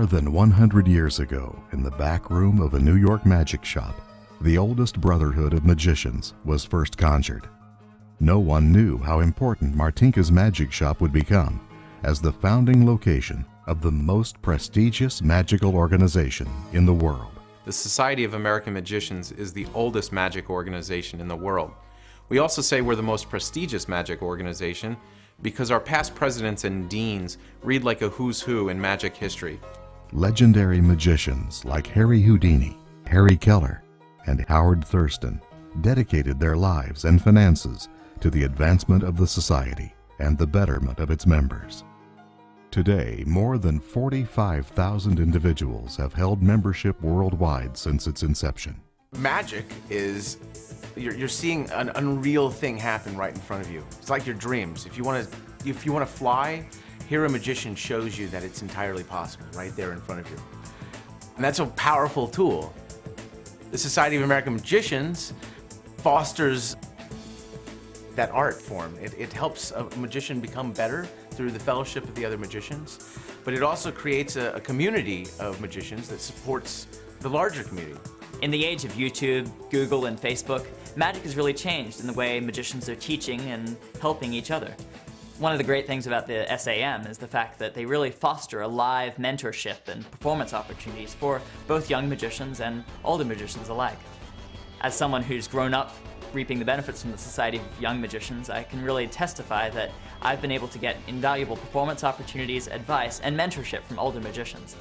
More than 100 years ago, in the back room of a New York magic shop, the oldest brotherhood of magicians was first conjured. No one knew how important Martinka's magic shop would become as the founding location of the most prestigious magical organization in the world. The Society of American Magicians is the oldest magic organization in the world. We also say we're the most prestigious magic organization because our past presidents and deans read like a who's who in magic history. Legendary magicians like Harry Houdini, Harry Keller, and Howard Thurston dedicated their lives and finances to the advancement of the society and the betterment of its members. Today, more than 45,000 individuals have held membership worldwide since its inception. Magic is, you're seeing an unreal thing happen right in front of you. It's like your dreams. If you want to fly, here a magician shows you that it's entirely possible right there in front of you. And that's a powerful tool. The Society of American Magicians fosters that art form. It helps a magician become better through the fellowship of the other magicians, but it also creates a community of magicians that supports the larger community. In the age of YouTube, Google, and Facebook, magic has really changed in the way magicians are teaching and helping each other. One of the great things about the SAM is the fact that they really foster a live mentorship and performance opportunities for both young magicians and older magicians alike. As someone who's grown up reaping the benefits from the Society of Young Magicians, I can really testify that I've been able to get invaluable performance opportunities, advice, and mentorship from older magicians.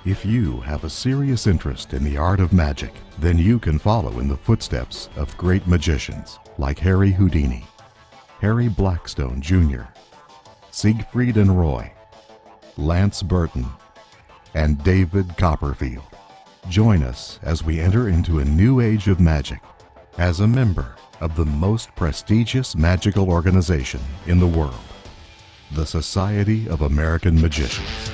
If you have a serious interest in the art of magic, then you can follow in the footsteps of great magicians like Harry Houdini, Harry Blackstone Jr., Siegfried and Roy, Lance Burton, and David Copperfield. Join us as we enter into a new age of magic as a member of the most prestigious magical organization in the world, the Society of American Magicians.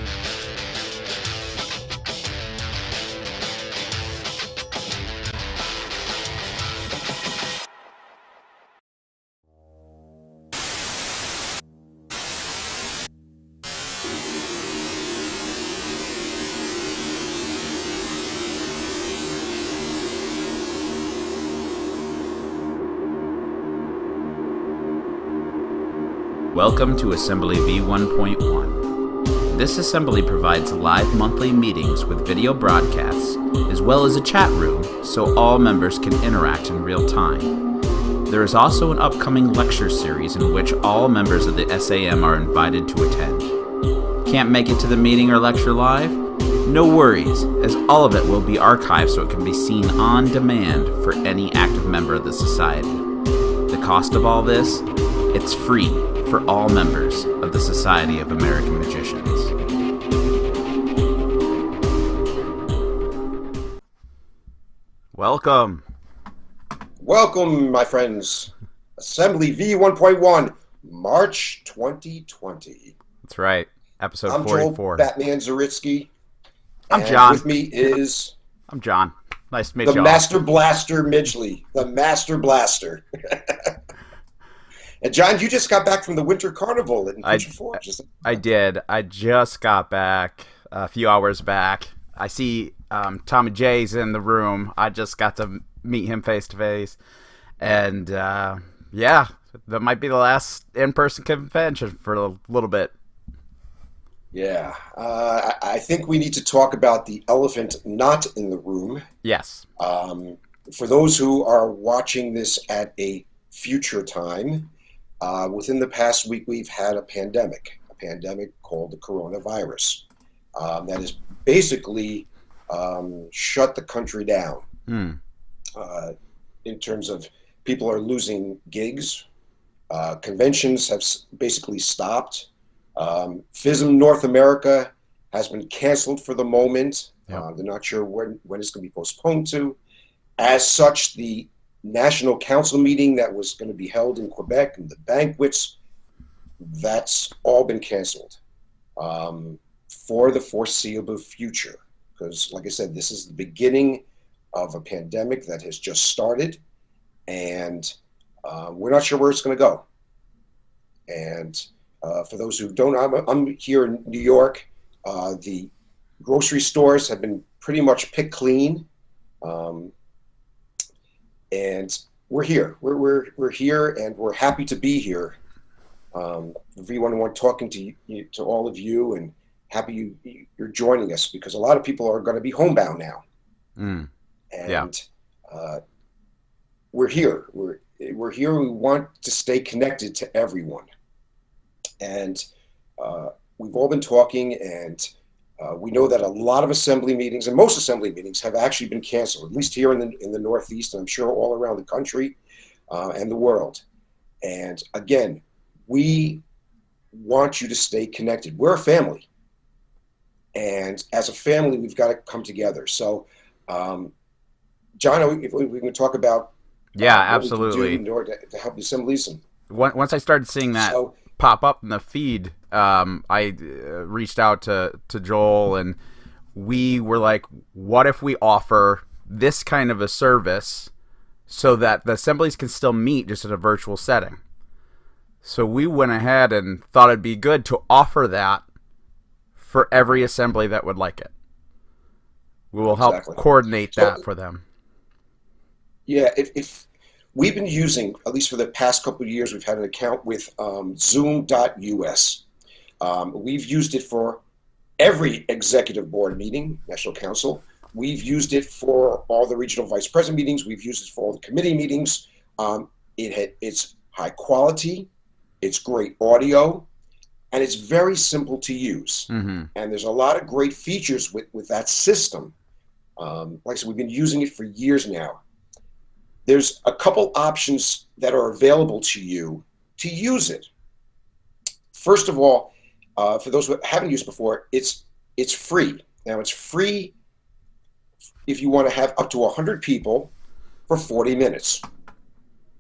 Welcome to Assembly V1.1. This assembly provides live monthly meetings with video broadcasts, as well as a chat room so all members can interact in real time. There is also an upcoming lecture series in which all members of the SAM are invited to attend. Can't make it to the meeting or lecture live? No worries, as all of it will be archived so it can be seen on demand for any active member of the society. The cost of all this? It's free for all members of the Society of American Magicians. Welcome. Welcome, my friends. Assembly V1.1, March 2020. That's right. Episode I'm 44. Joel Batman Zaritsky. I'm and John. With me is... I'm John. Nice to meet the you all. Master Blaster Midgley. The Master Blaster. And John, you just got back from the Winter Carnival in Pigeon Forge. I did. I just got back a few hours back. I see Tommy J's in the room. I just got to meet him face to face. And yeah, that might be the last in-person convention for a little bit. Yeah. I think we need to talk about the elephant not in the room. Yes. For those who are watching this at a future time, within the past week, we've had a pandemic called the coronavirus that has basically shut the country down in terms of people are losing gigs. Conventions have basically stopped. FISM North America has been canceled for the moment. Yep. They're not sure when it's going to be postponed to. As such, the National Council meeting that was going to be held in Quebec and the banquets, that's all been canceled for the foreseeable future. Because, like I said, this is the beginning of a pandemic that has just started, and we're not sure where it's going to go. And for those who don't know, I'm here in New York. The Grocery stores have been pretty much picked clean. And we're here. We're here, and we're happy to be here. V1.1 talking to you, to all of you, and happy you're joining us, because a lot of people are going to be homebound now. And we're here. We're here. We want to stay connected to everyone. And we've all been talking, and we know that a lot of assembly meetings, and most assembly meetings, have actually been canceled, at least here in the Northeast, and I'm sure all around the country and the world. And again, we want you to stay connected. We're a family. And as a family, we've got to come together. So, John, if we can talk about absolutely, what we can do in order to help the assemblies. And once I started seeing that pop up in the feed, I reached out to Joel, and we were like, what if we offer this kind of a service so that the assemblies can still meet just in a virtual setting? So we went ahead and thought it'd be good to offer that for every assembly that would like it. We will help coordinate that for them. Yeah, if we've been using, at least for the past couple of years, we've had an account with Zoom.us. We've used it for every executive board meeting, National Council. We've used it for all the regional vice president meetings. We've used it for all the committee meetings. It's high quality, it's great audio, and it's very simple to use. Mm-hmm. And there's a lot of great features with that system. Like I said, we've been using it for years now. There's a couple options that are available to you to use it. First of all, for those who haven't used it before, it's free. Now, it's free if you want to have up to 100 people for 40 minutes.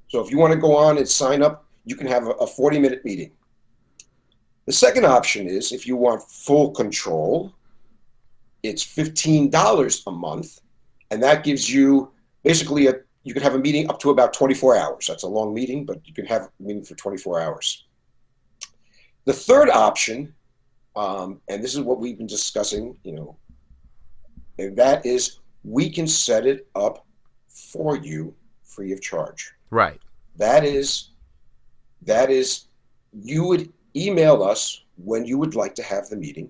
So if you want to go on and sign up, you can have a 40-minute meeting. The second option is, if you want full control, it's $15 a month, and that gives you basically you can have a meeting up to about 24 hours. That's a long meeting, but you can have a meeting for 24 hours. The third option, and this is what we've been discussing, and that is we can set it up for you free of charge. Right. That is you would email us when you would like to have the meeting.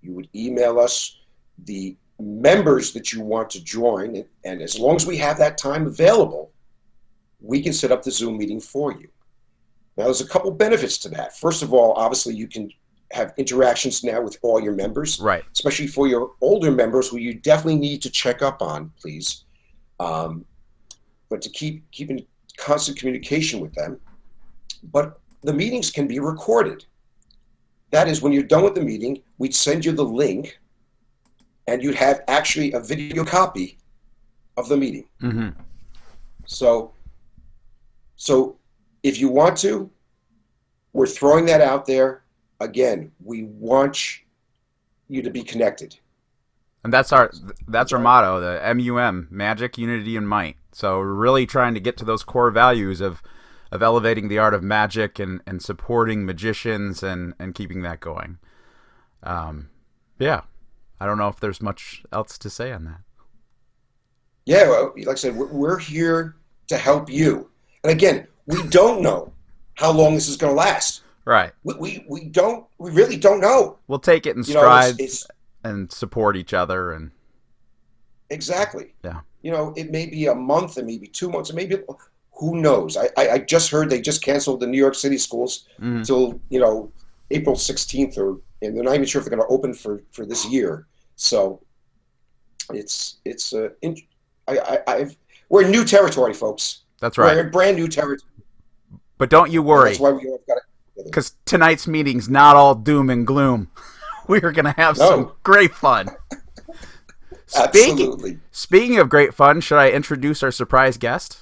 You would email us the members that you want to join, and as long as we have that time available, we can set up the Zoom meeting for you. Now, there's a couple benefits to that. First of all, obviously, you can have interactions now with all your members, right? Especially for your older members, who you definitely need to check up on, please. But to keep in constant communication with them. But the meetings can be recorded. That is, when you're done with the meeting, we'd send you the link, and you'd have actually a video copy of the meeting. Mm-hmm. So if you want to, we're throwing that out there. Again, we want you to be connected. And that's our motto, the MUM, Magic, Unity, and Might. So we're really trying to get to those core values of elevating the art of magic and supporting magicians and keeping that going. Yeah. I don't know if there's much else to say on that. Yeah, well, like I said, we're here to help you. And again, we don't know how long this is going to last. Right. We really don't know. We'll take it in strides and support each other. And exactly. Yeah. It may be a month, and maybe 2 months, and maybe who knows. I just heard they just canceled the New York City schools until April 16th, and they're not even sure if they're going to open for this year. So we're in new territory, folks. That's right. We're in brand new territory. But don't you worry. That's why we got it. Because tonight's meeting's not all doom and gloom. We're going to have some great fun. Absolutely. Speaking of great fun, should I introduce our surprise guest?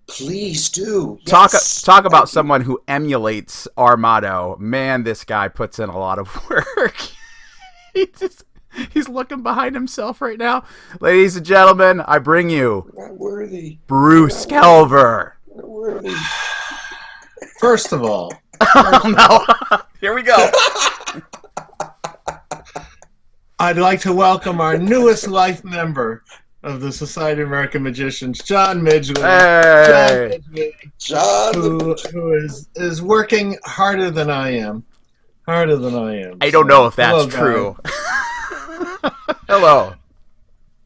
Please do. Yes. Talk about someone who emulates our motto. Man, this guy puts in a lot of work. He's looking behind himself right now. Ladies and gentlemen, I bring you not worthy. Bruce Calvert. Not worthy. First of all. Oh, no. Here we go. I'd like to welcome our newest life member of the Society of American Magicians, John Midgley. Hey! John, Who is working harder than I am. Harder than I am. I don't know if that's hello, true. Hello.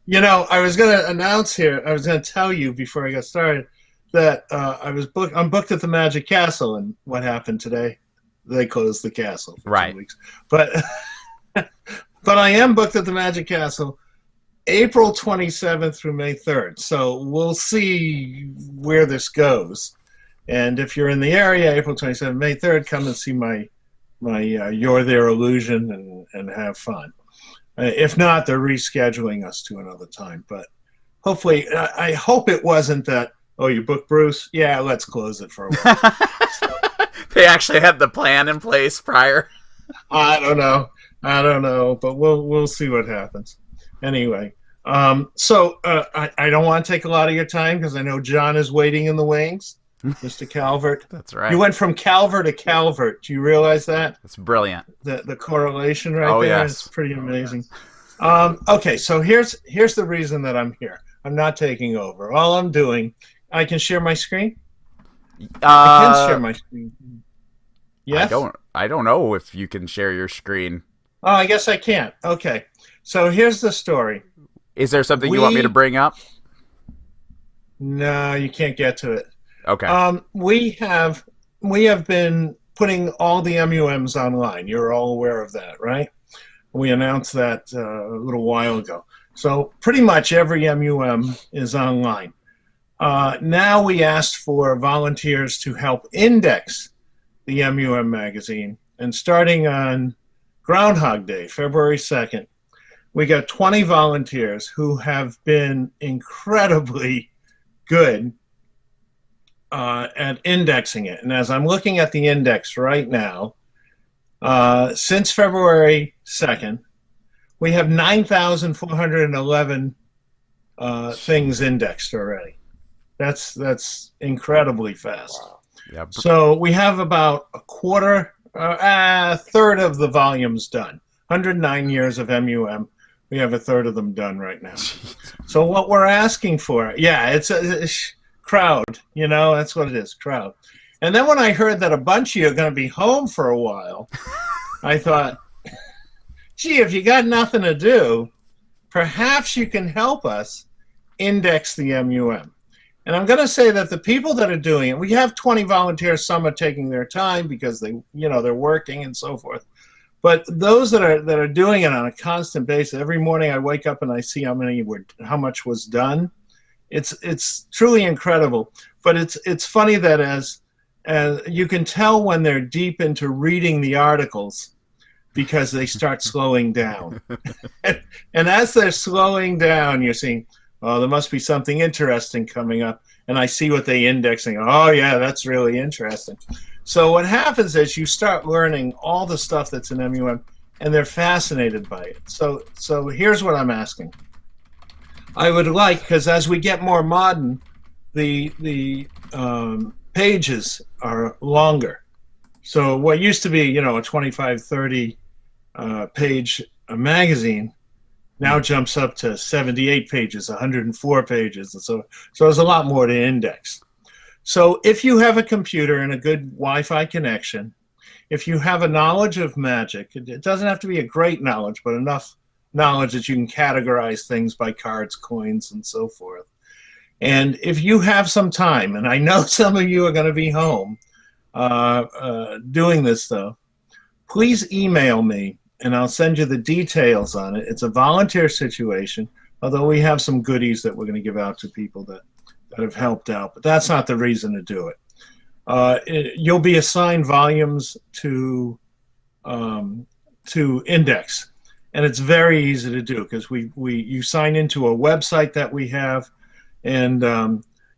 You know, I was going to announce here, I was going to tell you before I got started that I'm booked at the Magic Castle, and what happened today? They closed the castle for 2 weeks. But but I am booked at the Magic Castle April 27th through May 3rd. So we'll see where this goes. And if you're in the area, April 27th, May 3rd, come and see my You're There illusion and have fun. If not, they're rescheduling us to another time. But hopefully, I hope it wasn't that, oh, you booked Bruce? Yeah, let's close it for a while. They actually had the plan in place prior. I don't know, but we'll see what happens. Anyway, so I don't want to take a lot of your time because I know John is waiting in the wings. Mr. Calvert. That's right. You went from Calvert to Calvert. Do you realize that? It's brilliant. The correlation right there. Yes. It's pretty amazing. Okay, so here's the reason that I'm here. I'm not taking over. All I'm doing, I can share my screen? I can share my screen. Yes? I don't know if you can share your screen. Oh, I guess I can't. Okay. So here's the story. Is there something you want me to bring up? No, you can't get to it. Okay. We have been putting all the MUMs online. You're all aware of that, right? We announced that a little while ago. So pretty much every MUM is online. Now we asked for volunteers to help index the MUM magazine. And starting on Groundhog Day, February 2nd, we got 20 volunteers who have been incredibly good at indexing it. And as I'm looking at the index right now, since February 2nd, we have 9,411 things indexed already. That's incredibly fast. wow. Yep. So we have about a third of the volumes done. 109 years of MUM. We have a third of them done right now. So what we're asking for, it's a crowd, that's what it is, crowd. And then when I heard that a bunch of you are going to be home for a while, I thought, gee, if you got nothing to do, perhaps you can help us index the MUM. And I'm going to say that the people that are doing it, we have 20 volunteers. Some are taking their time because they're working and so forth. But those that are doing it on a constant basis, every morning I wake up and I see how much was done. It's truly incredible. But it's funny that as you can tell when they're deep into reading the articles because they start slowing down. And as they're slowing down, you're seeing, oh, there must be something interesting coming up. And I see what they indexing. Oh, yeah, that's really interesting. So what happens is you start learning all the stuff that's in MUM, and they're fascinated by it. So here's what I'm asking. I would like, because as we get more modern, the pages are longer. So what used to be, a 25, 30 page magazine now jumps up to 78 pages, 104 pages, and so there's a lot more to index. So if you have a computer and a good Wi-Fi connection, if you have a knowledge of magic, it doesn't have to be a great knowledge, but enough knowledge that you can categorize things by cards, coins, and so forth. And if you have some time, and I know some of you are going to be home doing this stuff, please email me, and I'll send you the details on it. It's a volunteer situation, although we have some goodies that we're going to give out to people that have helped out, but that's not the reason to do it. You'll be assigned volumes to index, and it's very easy to do because you sign into a website that we have, and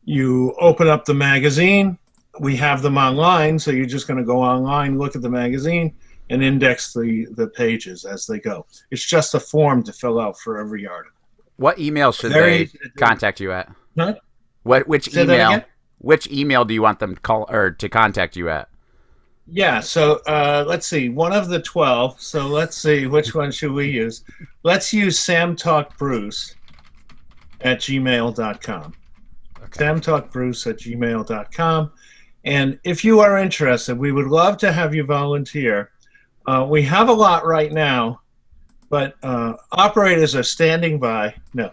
you open up the magazine. We have them online, so you're just going to go online, look at the magazine, and index the pages as they go. It's just a form to fill out for every article. What email should they contact you at? Huh? Which email do you want them to call or to contact you at? Yeah, so let's see. One of the 12. So let's see, which one should we use? Let's use samtalkbruce@gmail.com. samtalkbruce@gmail.com. And if you are interested, we would love to have you volunteer. We have a lot right now, but operators are standing by. No.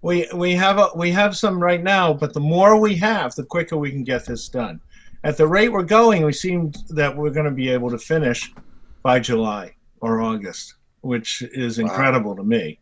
We have some right now, but the more we have, the quicker we can get this done. At the rate we're going, we seem that we're going to be able to finish by July or August, which is incredible to me.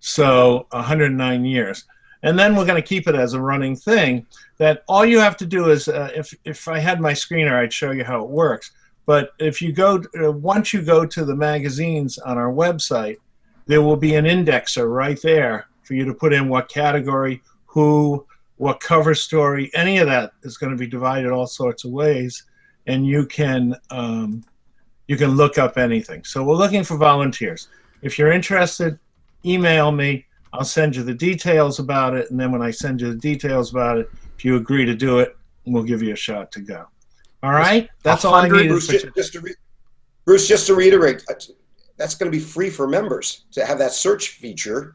So 109 years. And then we're going to keep it as a running thing that all you have to do is, if I had my screener, I'd show you how it works. But if you go, once you go to the magazines on our website, there will be an indexer right there for you to put in what category, who, what cover story, any of that is going to be divided all sorts of ways, and you can look up anything. So we're looking for volunteers. If you're interested, email me. I'll send you the details about it, and then when I send you the details about it, if you agree to do it, we'll give you a shot to go. All right? That's all I need. Bruce, Bruce, just to reiterate, that's going to be free for members to have that search feature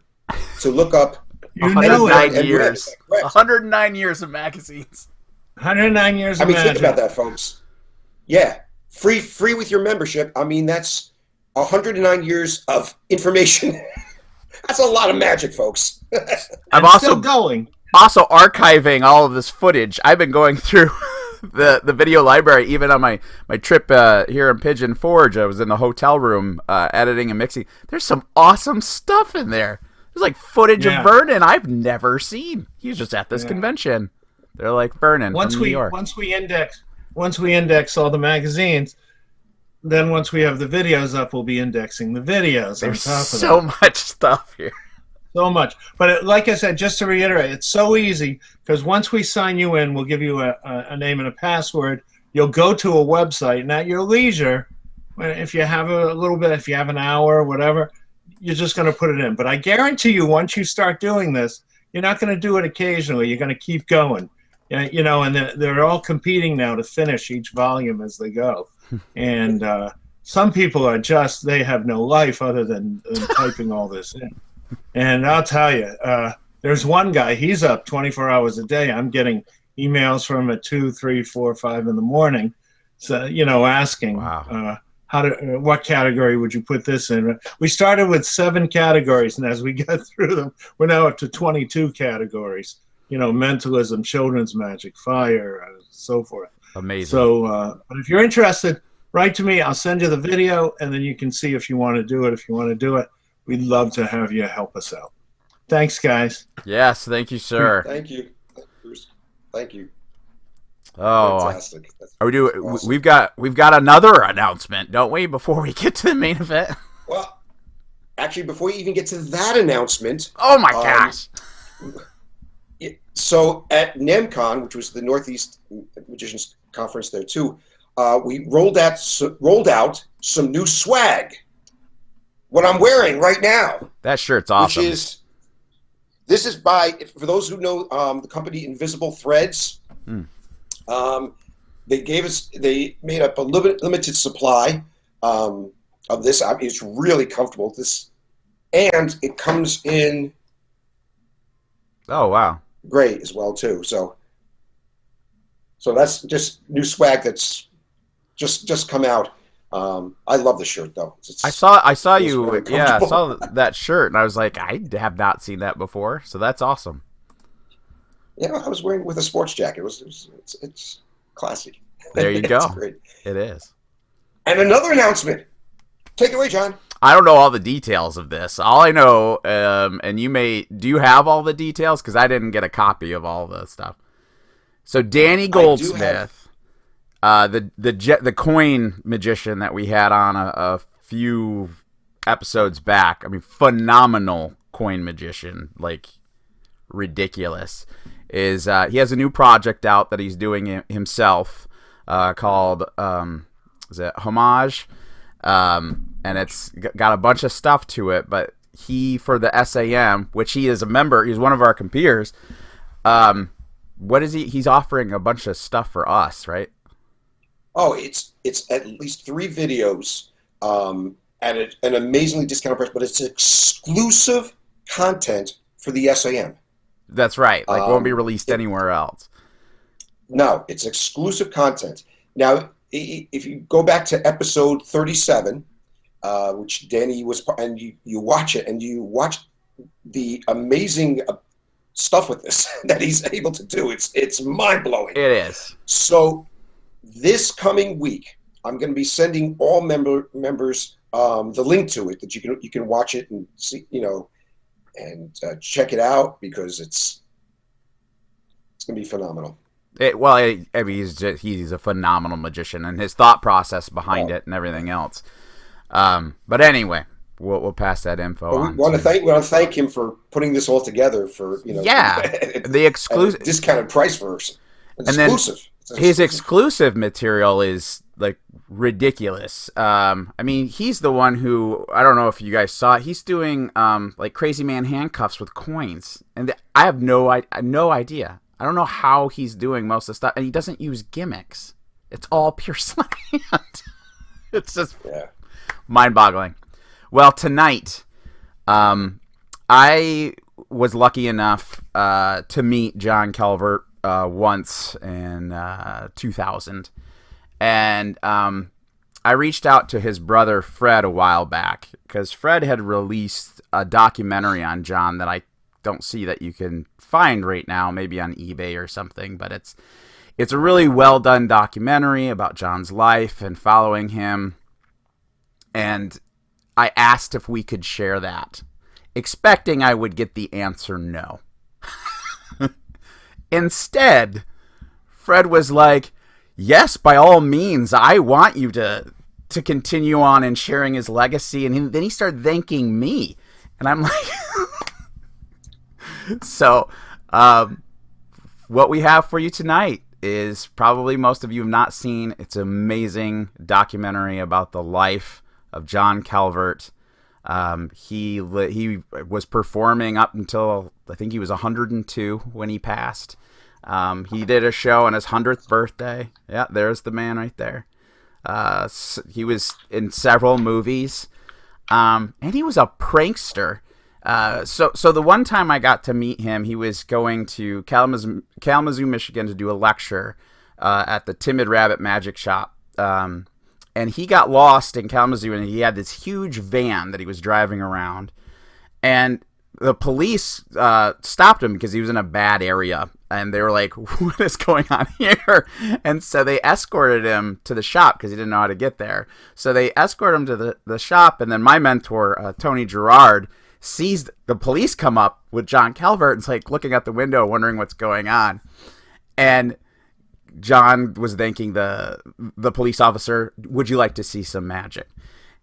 to look up. 109 years. 109 years of magazines. 109 years of magic. Think about that, folks. Yeah. Free with your membership. I mean, that's 109 years of information. That's a lot of magic, folks. I'm still going. Also archiving all of this footage. I've been going through the video library, even on my trip here in Pigeon Forge. I was in the hotel room editing and mixing. There's some awesome stuff in there. There's like footage of Vernon I've never seen. He was just at this convention. They're like Vernon from New York. Once we index all the magazines, then once we have the videos up, we'll be indexing the videos. There's on top of so much stuff here. So much. But like I said, just to reiterate, it's so easy because once we sign you in, we'll give you a name and a password. You'll go to a website, and at your leisure, if you have a little bit, if you have an hour or whatever, you're just going to put it in. But I guarantee you, once you start doing this, you're not going to do it occasionally. You're going to keep going. You know, and they're all competing now to finish each volume as they go. And some people are just, they have no life other than typing all this in. And I'll tell you, there's one guy, he's up 24 hours a day. I'm getting emails from him at 2, 3, 4, 5 in the morning. So, you know, asking, what category would you put this in? We started with 7 categories, and as we get through them, we're now up to 22 categories. You know, mentalism, children's magic, fire, so forth. Amazing. So if you're interested, write to me. I'll send you the video, and then you can see if you want to do it. If you want to do it, we'd love to have you help us out. Thanks, guys. Yes, thank you, sir. Thank you, Bruce. Thank you. Oh, fantastic. Are we doing? Awesome. We've got another announcement, don't we? Before we get to the main event. Well, actually, before we even get to that announcement. Oh my gosh. So at NAMCon, which was the Northeast Magicians Conference there too, we rolled out some new swag. What I'm wearing right now. That shirt's awesome. This is by, for those who know the company Invisible Threads. They made up a limited supply of this. I mean, it's really comfortable. And it comes in. Oh wow. Gray as well too. So that's just new swag that's just come out. I love the shirt though. I saw you. Yeah, I saw that shirt, and I was like, I have not seen that before. So that's awesome. Yeah, I was wearing with a sports jacket. It's classy. There you go. It's great. It is. And another announcement. Take it away, John. I don't know all the details of this. All I know, and do you have all the details? Because I didn't get a copy of all the stuff. So Danny Goldsmith, the coin magician that we had on a few episodes back. I mean, phenomenal coin magician, like ridiculous. He has a new project out that he's doing himself called is it Homage? And it's got a bunch of stuff to it, but for the SAM, which he is a member, he's one of our compeers. What is he? He's offering a bunch of stuff for us, right? Oh, it's at least 3 videos at an amazingly discounted price, but it's exclusive content for the SAM. That's right. Like, won't be released anywhere else. No, it's exclusive content. Now, if you go back to episode 37, which Danny was, and you watch it, and you watch the amazing stuff with this that he's able to do, it's mind-blowing. It is. So this coming week, I'm going to be sending all members the link to it, that you can watch it and see, and check it out, because it's going to be phenomenal. I mean, he's a phenomenal magician, and his thought process behind it and everything else. But anyway, we'll pass that info on. We want to thank him for putting this all together for the exclusive discounted price for us. Exclusive. His exclusive material is like ridiculous. I mean, he's the one who, I don't know if you guys saw it, he's doing like Crazy Man handcuffs with coins, and I have no idea. I don't know how he's doing most of the stuff, and he doesn't use gimmicks. It's all pure sleight of hand. It's just mind-boggling. Well, tonight, I was lucky enough to meet John Calvert once in 2000, and I reached out to his brother Fred a while back, because Fred had released a documentary on John that I don't see that you can find right now, maybe on eBay or something, but it's a really well done documentary about John's life and following him. And I asked if we could share that, expecting I would get the answer no. Instead, Fred was like, yes, by all means, I want you to continue on in sharing his legacy. And then he started thanking me, and I'm like, so what we have for you tonight is probably most of you have not seen. It's an amazing documentary about the life of John Calvert. He was performing up until, I think he was 102 when he passed. He did a show on his 100th birthday. Yeah, there's the man right there. He was in several movies, and he was a prankster. So the one time I got to meet him, he was going to Kalamazoo, Michigan to do a lecture at the Timid Rabbit Magic Shop. And he got lost in Kalamazoo, and he had this huge van that he was driving around. And the police stopped him because he was in a bad area. And they were like, what is going on here? And so they escorted him to the shop because he didn't know how to get there. So they escorted him to the shop, and then my mentor, Tony Gerard, sees the police come up with John Calvert and is like looking out the window wondering what's going on. And John was thanking the police officer, would you like to see some magic?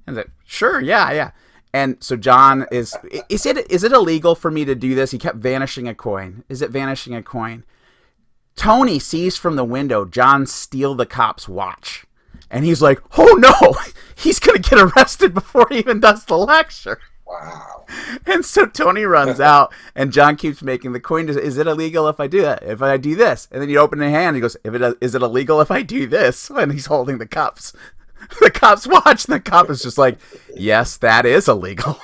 And like, sure, yeah. And so John is it illegal for me to do this? He kept vanishing a coin. Is it vanishing a coin? Tony sees from the window John steal the cop's watch. And he's like, oh no, he's going to get arrested before he even does the lecture. Wow. And so Tony runs out, and John keeps making the coin. Is it illegal if I do that? If I do this? And then you open the hand, he goes, is it illegal if I do this? And he's holding the cop's watch, and the cop is just like, yes, that is illegal.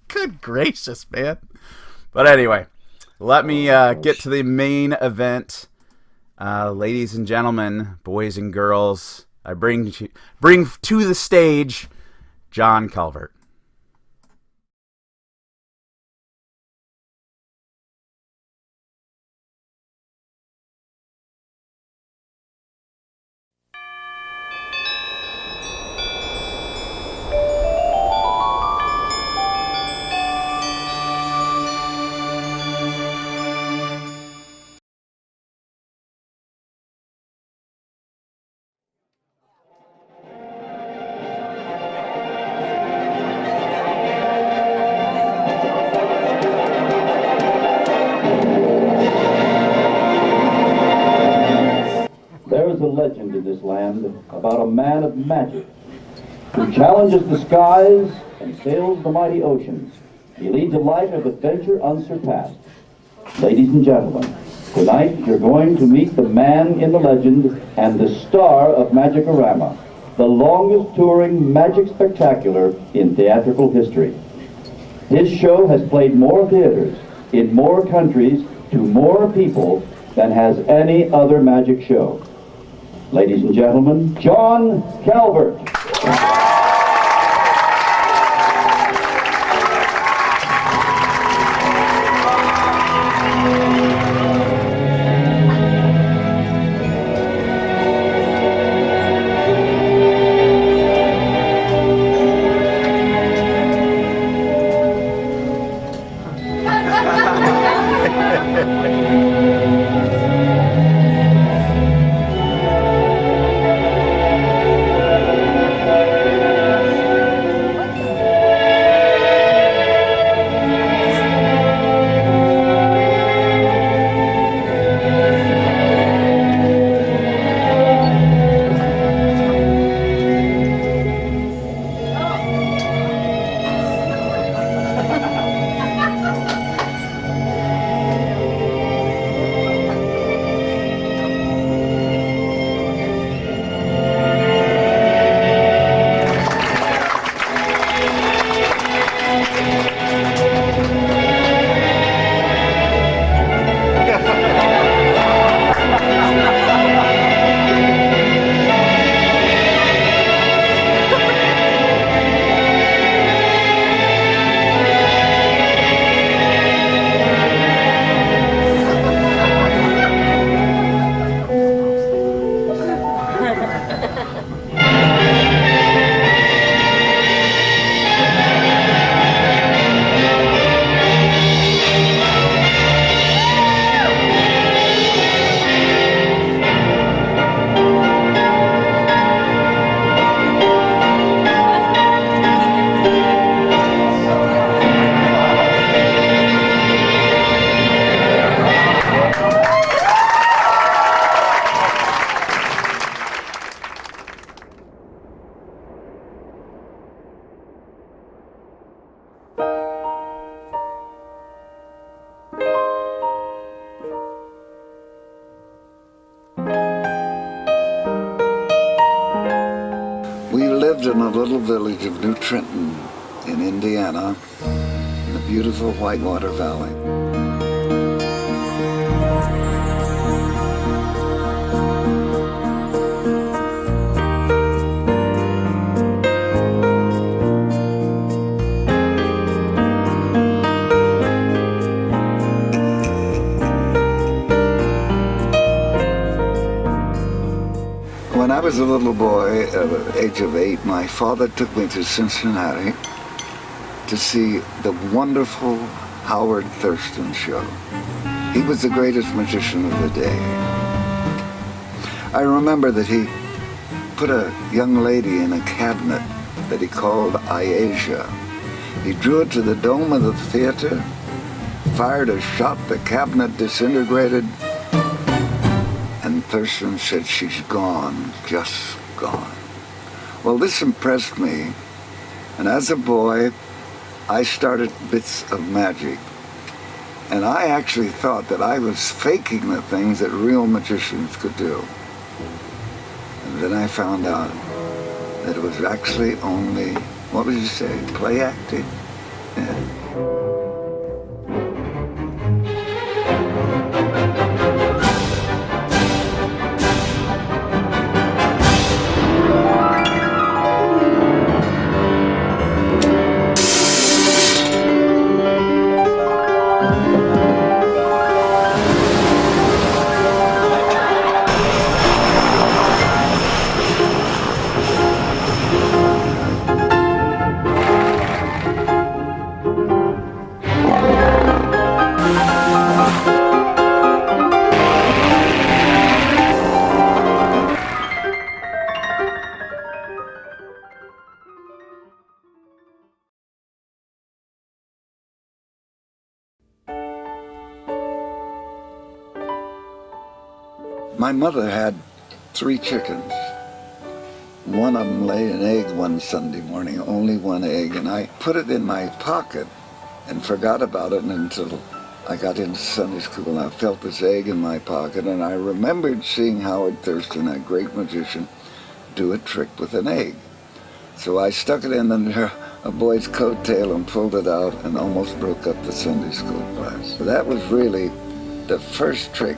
Good gracious, man. But anyway, let me get to the main event. Ladies and gentlemen, boys and girls, I bring to the stage John Calvert. Legend in this land about a man of magic who challenges the skies and sails the mighty oceans. He leads a life of adventure unsurpassed. Ladies and gentlemen, Tonight, you're going to meet the man in the legend and the star of Magicorama, the longest touring magic spectacular in theatrical history. His show has played more theaters in more countries to more people than has any other magic show. Ladies and gentlemen, John Calvert. We lived in a little village of New Trenton in Indiana, in the beautiful Whitewater Valley. When I was a little boy, at the age of 8, my father took me to Cincinnati to see the wonderful Howard Thurston show. He was the greatest magician of the day. I remember that he put a young lady in a cabinet that he called Iasia. He drew it to the dome of the theater, fired a shot, the cabinet disintegrated, and Thurston said, "She's gone, just gone." Well, this impressed me, and as a boy, I started bits of magic. And I actually thought that I was faking the things that real magicians could do. And then I found out that it was actually only, what would you say, play acting? Yeah. My mother had 3 chickens. One of them laid an egg one Sunday morning, only one egg, and I put it in my pocket and forgot about it until I got into Sunday school and I felt this egg in my pocket, and I remembered seeing Howard Thurston, that great magician, do a trick with an egg. So I stuck it in under a boy's coattail and pulled it out and almost broke up the Sunday school class. So that was really the first trick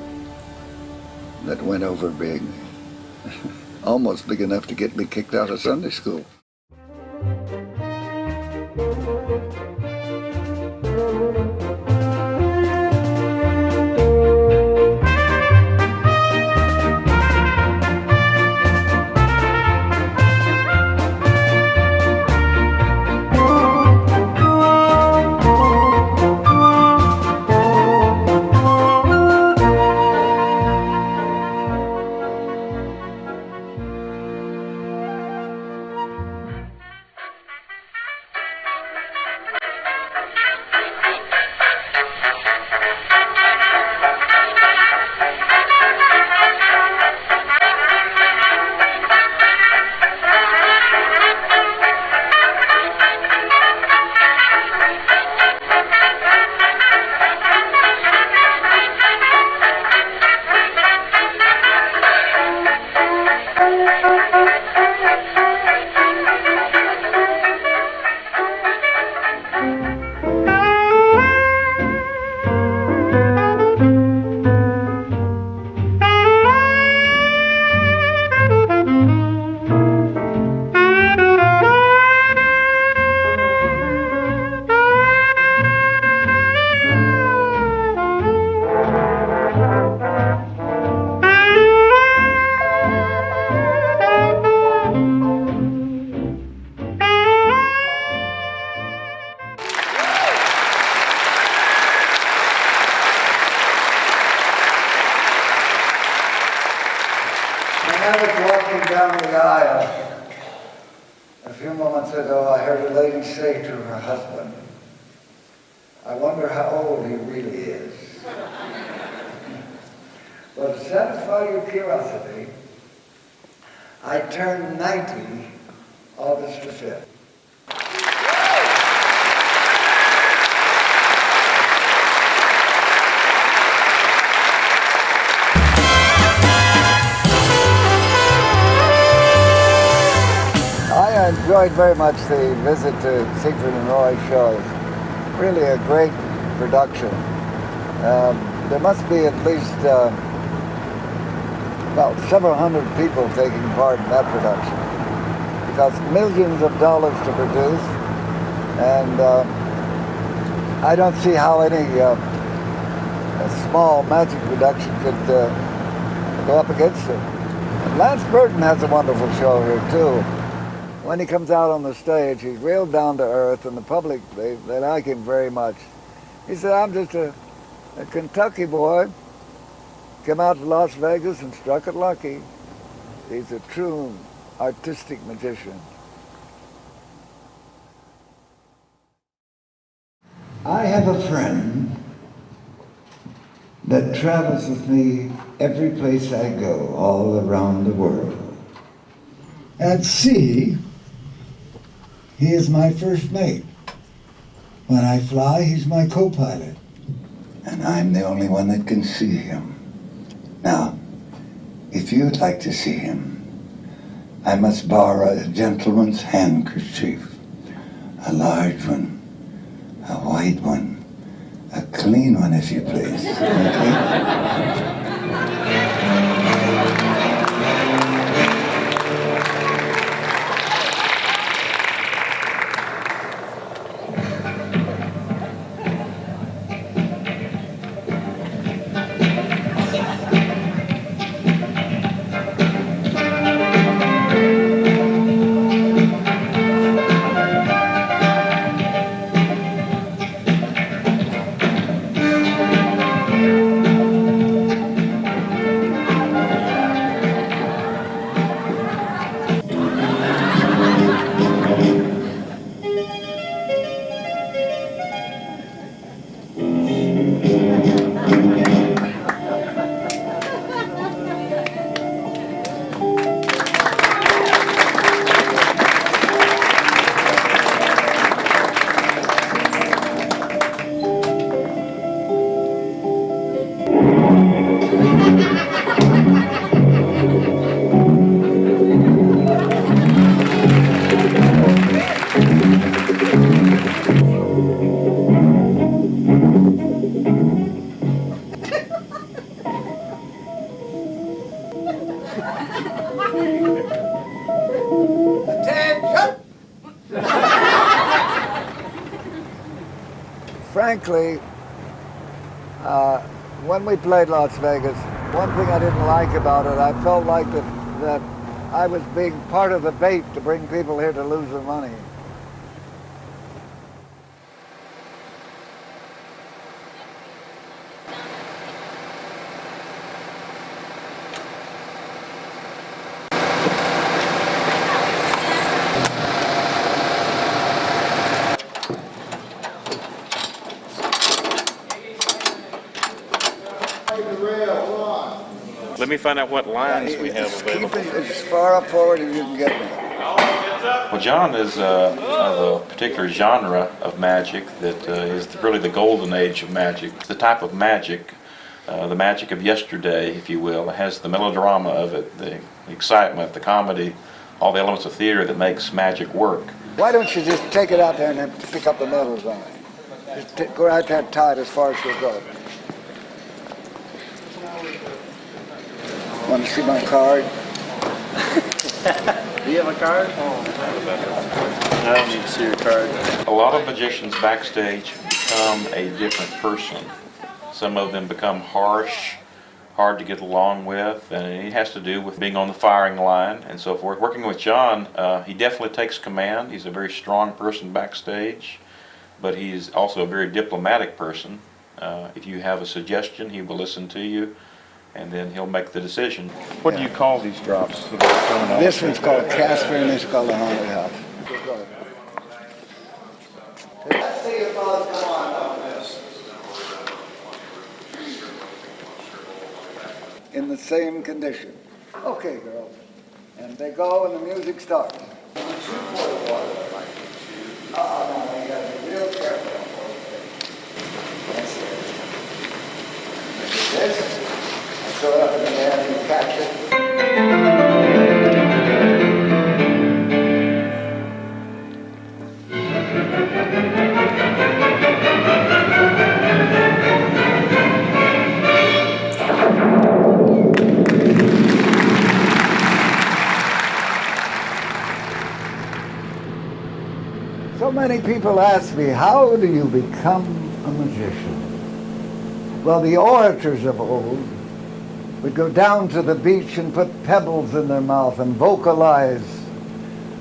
that went over big. Almost big enough to get me kicked out of Sunday school. I was walking down the aisle a few moments ago. I heard a lady say to her husband, "I wonder how old he really is." Well, to satisfy your curiosity, I turned 90 August the 5th. I enjoyed very much the visit to Siegfried and Roy's show. It's really a great production. There must be at least about several hundred people taking part in that production. It costs millions of dollars to produce, and I don't see how any small magic production could go up against it. And Lance Burton has a wonderful show here too. When he comes out on the stage, he's real down to earth, and the public, they like him very much. He said, "I'm just a Kentucky boy, came out to Las Vegas and struck it lucky." He's a true artistic magician. I have a friend that travels with me every place I go, all around the world. At sea, he is my first mate. When I fly, he's my co-pilot. And I'm the only one that can see him. Now, if you'd like to see him, I must borrow a gentleman's handkerchief. A large one, a white one, a clean one, if you please. Okay? Frankly, when we played Las Vegas, one thing I didn't like about it, I felt like that I was being part of the bait to bring people here to lose their money. Let me find out what lines we have available. Keep it as far up forward as you can get me. Well, John is of a particular genre of magic that is really the golden age of magic. It's the type of magic, the magic of yesterday, if you will. It has the melodrama of it, the excitement, the comedy, all the elements of theater that makes magic work. Why don't you just take it out there and then pick up the medals on it? Just go out there and tie it as far as you'll go. Want to see my card? Do you have a card? I don't need to see your card. A lot of magicians backstage become a different person. Some of them become harsh, hard to get along with, and it has to do with being on the firing line and so forth. Working with John, he definitely takes command. He's a very strong person backstage, but he's also a very diplomatic person. If you have a suggestion, he will listen to you, and then he'll make the decision. What do you call these drops? This one's called Casper, and this is called the Haunted House. Let's see if I'll come on this. In the same condition. Okay, girls. And they go, and the music starts. No, you gotta be real careful. That's it. This. Throw it up in the air and you catch it. So many people ask me, how do you become a magician? Well, the orators of old would go down to the beach and put pebbles in their mouth and vocalize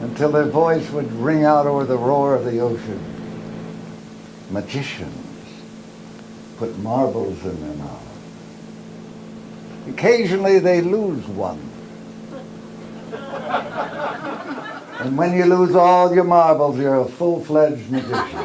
until their voice would ring out over the roar of the ocean. Magicians put marbles in their mouth. Occasionally they lose one. And when you lose all your marbles, you're a full-fledged magician.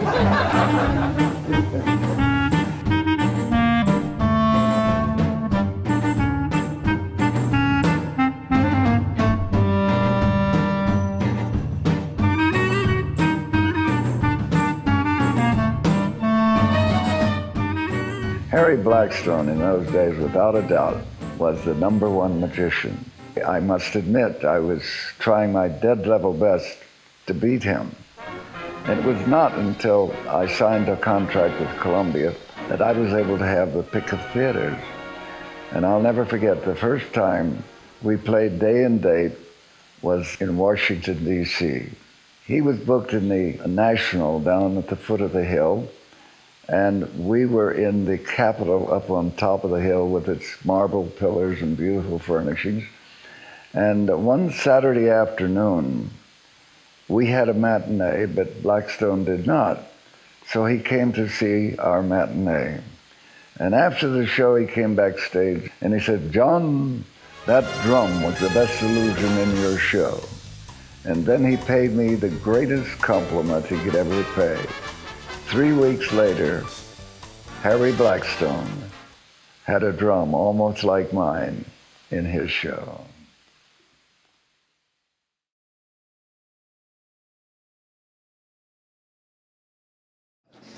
Harry Blackstone in those days, without a doubt, was the #1 magician. I must admit, I was trying my dead level best to beat him. And it was not until I signed a contract with Columbia that I was able to have the pick of theaters. And I'll never forget the first time we played Day and Date was in Washington, D.C. He was booked in the National down at the foot of the hill, and we were in the Capitol up on top of the hill with its marble pillars and beautiful furnishings. And one Saturday afternoon, we had a matinee, but Blackstone did not. So he came to see our matinee. And after the show, he came backstage and he said, "John, that drum was the best illusion in your show." And then he paid me the greatest compliment he could ever pay. 3 weeks later, Harry Blackstone had a drum almost like mine in his show.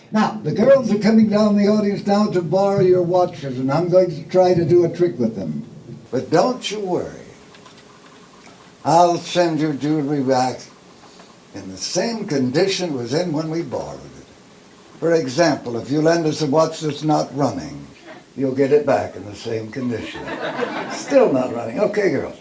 Now, the girls are coming down the audience now to borrow your watches, and I'm going to try to do a trick with them. But don't you worry. I'll send your jewelry back in the same condition it was in when we borrowed it. For example, if you lend us a watch that's not running, you'll get it back in the same condition. Still not running. Okay, girls.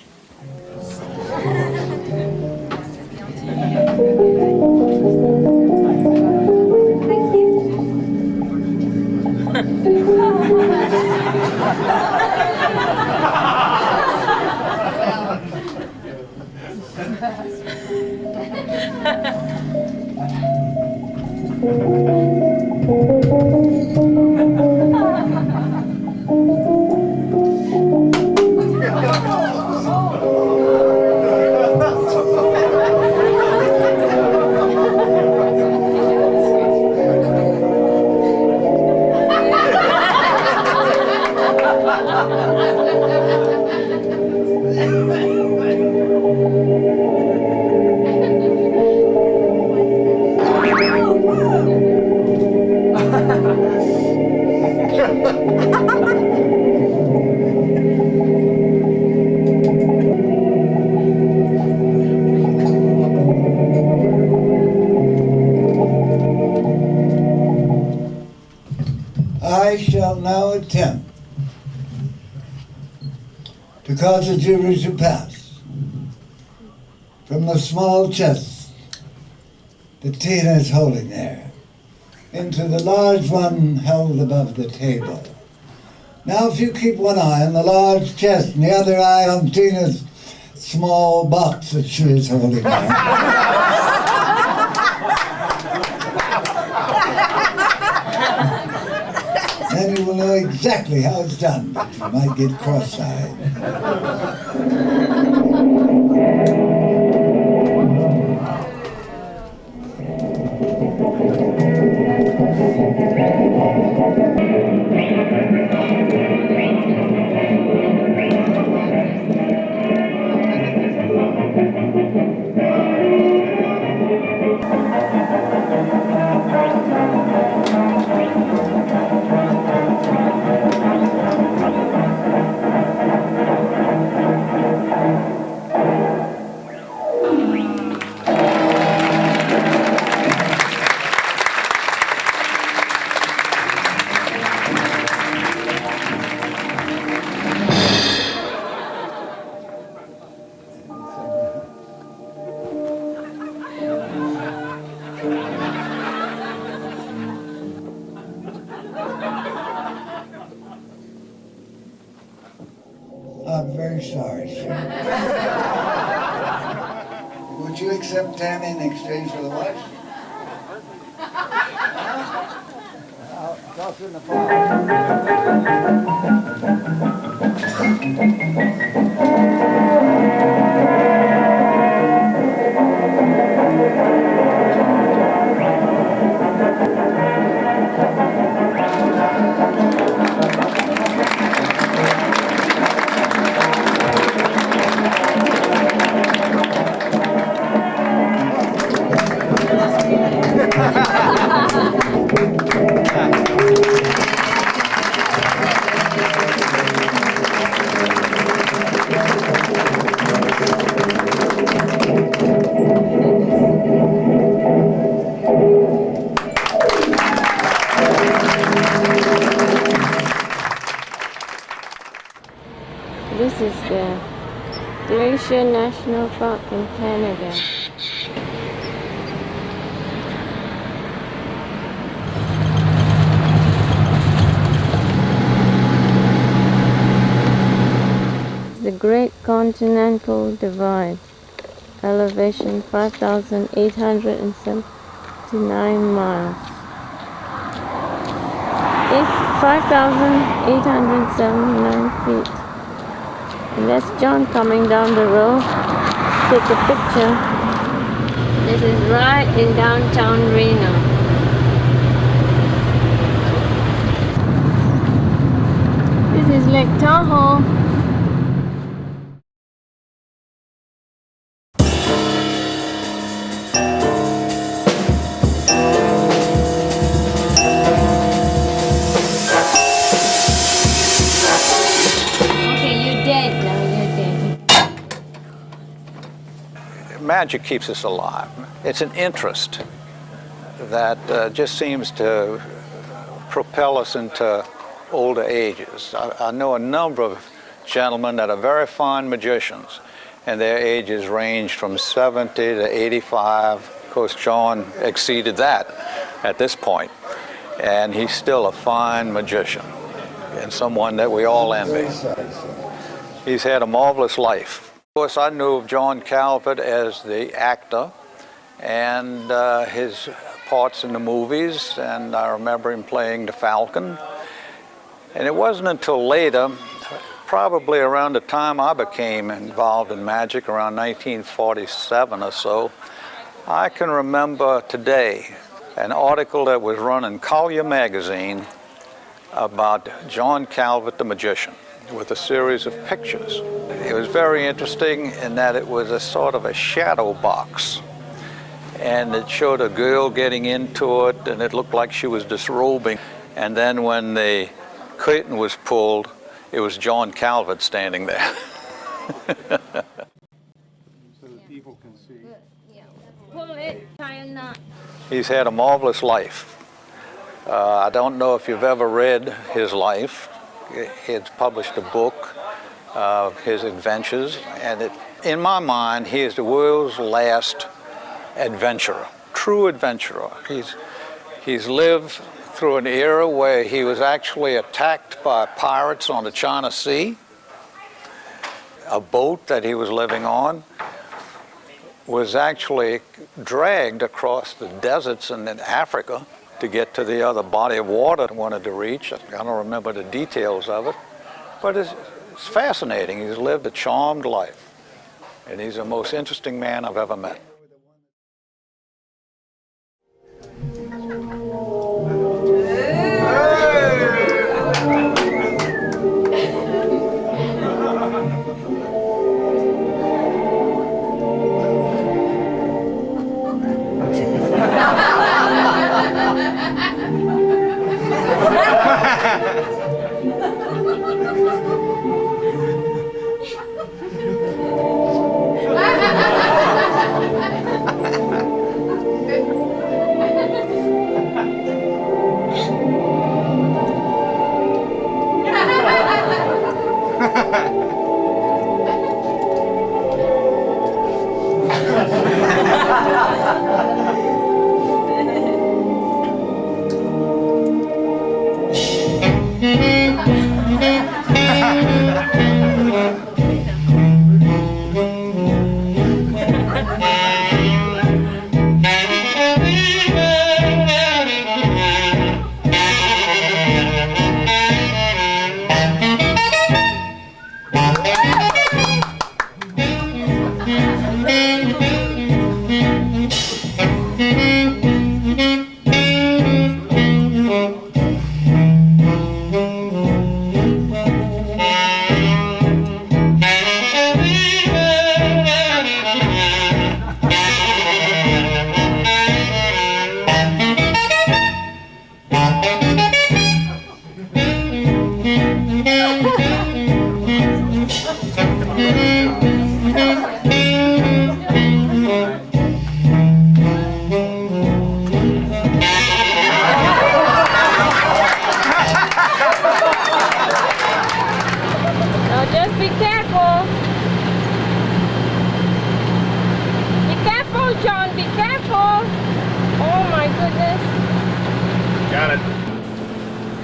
I shall now attempt to cause the jury to pass from the small chest that Tina is holding there into the large one held above the table. Now if you keep one eye on the large chest and the other eye on Tina's small box that she is holding there. Then you will know exactly how it's done, but you might get cross-eyed. I'm very sorry, sir. Would you accept Tammy in exchange for the watch? I'll toss her in the This is the Glacier National Park in Canada. The Great Continental Divide, elevation 5,879 miles. 5,879 feet. And that's John coming down the road. Take a picture. This is right in downtown Reno. This is Lake Tahoe. Magic keeps us alive. It's an interest that just seems to propel us into older ages. I know a number of gentlemen that are very fine magicians, and their ages range from 70 to 85. Of course, John exceeded that at this point, and he's still a fine magician and someone that we all envy. He's had a marvelous life. Of course, I knew of John Calvert as the actor, and his parts in the movies, and I remember him playing the Falcon. And it wasn't until later, probably around the time I became involved in magic, around 1947 or so, I can remember today an article that was run in Collier magazine about John Calvert the magician, with a series of pictures. It was very interesting in that it was a sort of a shadow box, and it showed a girl getting into it, and it looked like she was disrobing. And then when the curtain was pulled, it was John Calvert standing there. So that people can see. Pull it, tie a knot. He's had a marvelous life. I don't know if you've ever read his life. He's published a book of his adventures, and in my mind, he is the world's last adventurer, true adventurer. He's lived through an era where he was actually attacked by pirates on the China Sea. A boat that he was living on was actually dragged across the deserts in Africa to get to the other body of water he wanted to reach. I don't remember the details of it, but it's fascinating. He's lived a charmed life, and he's the most interesting man I've ever met.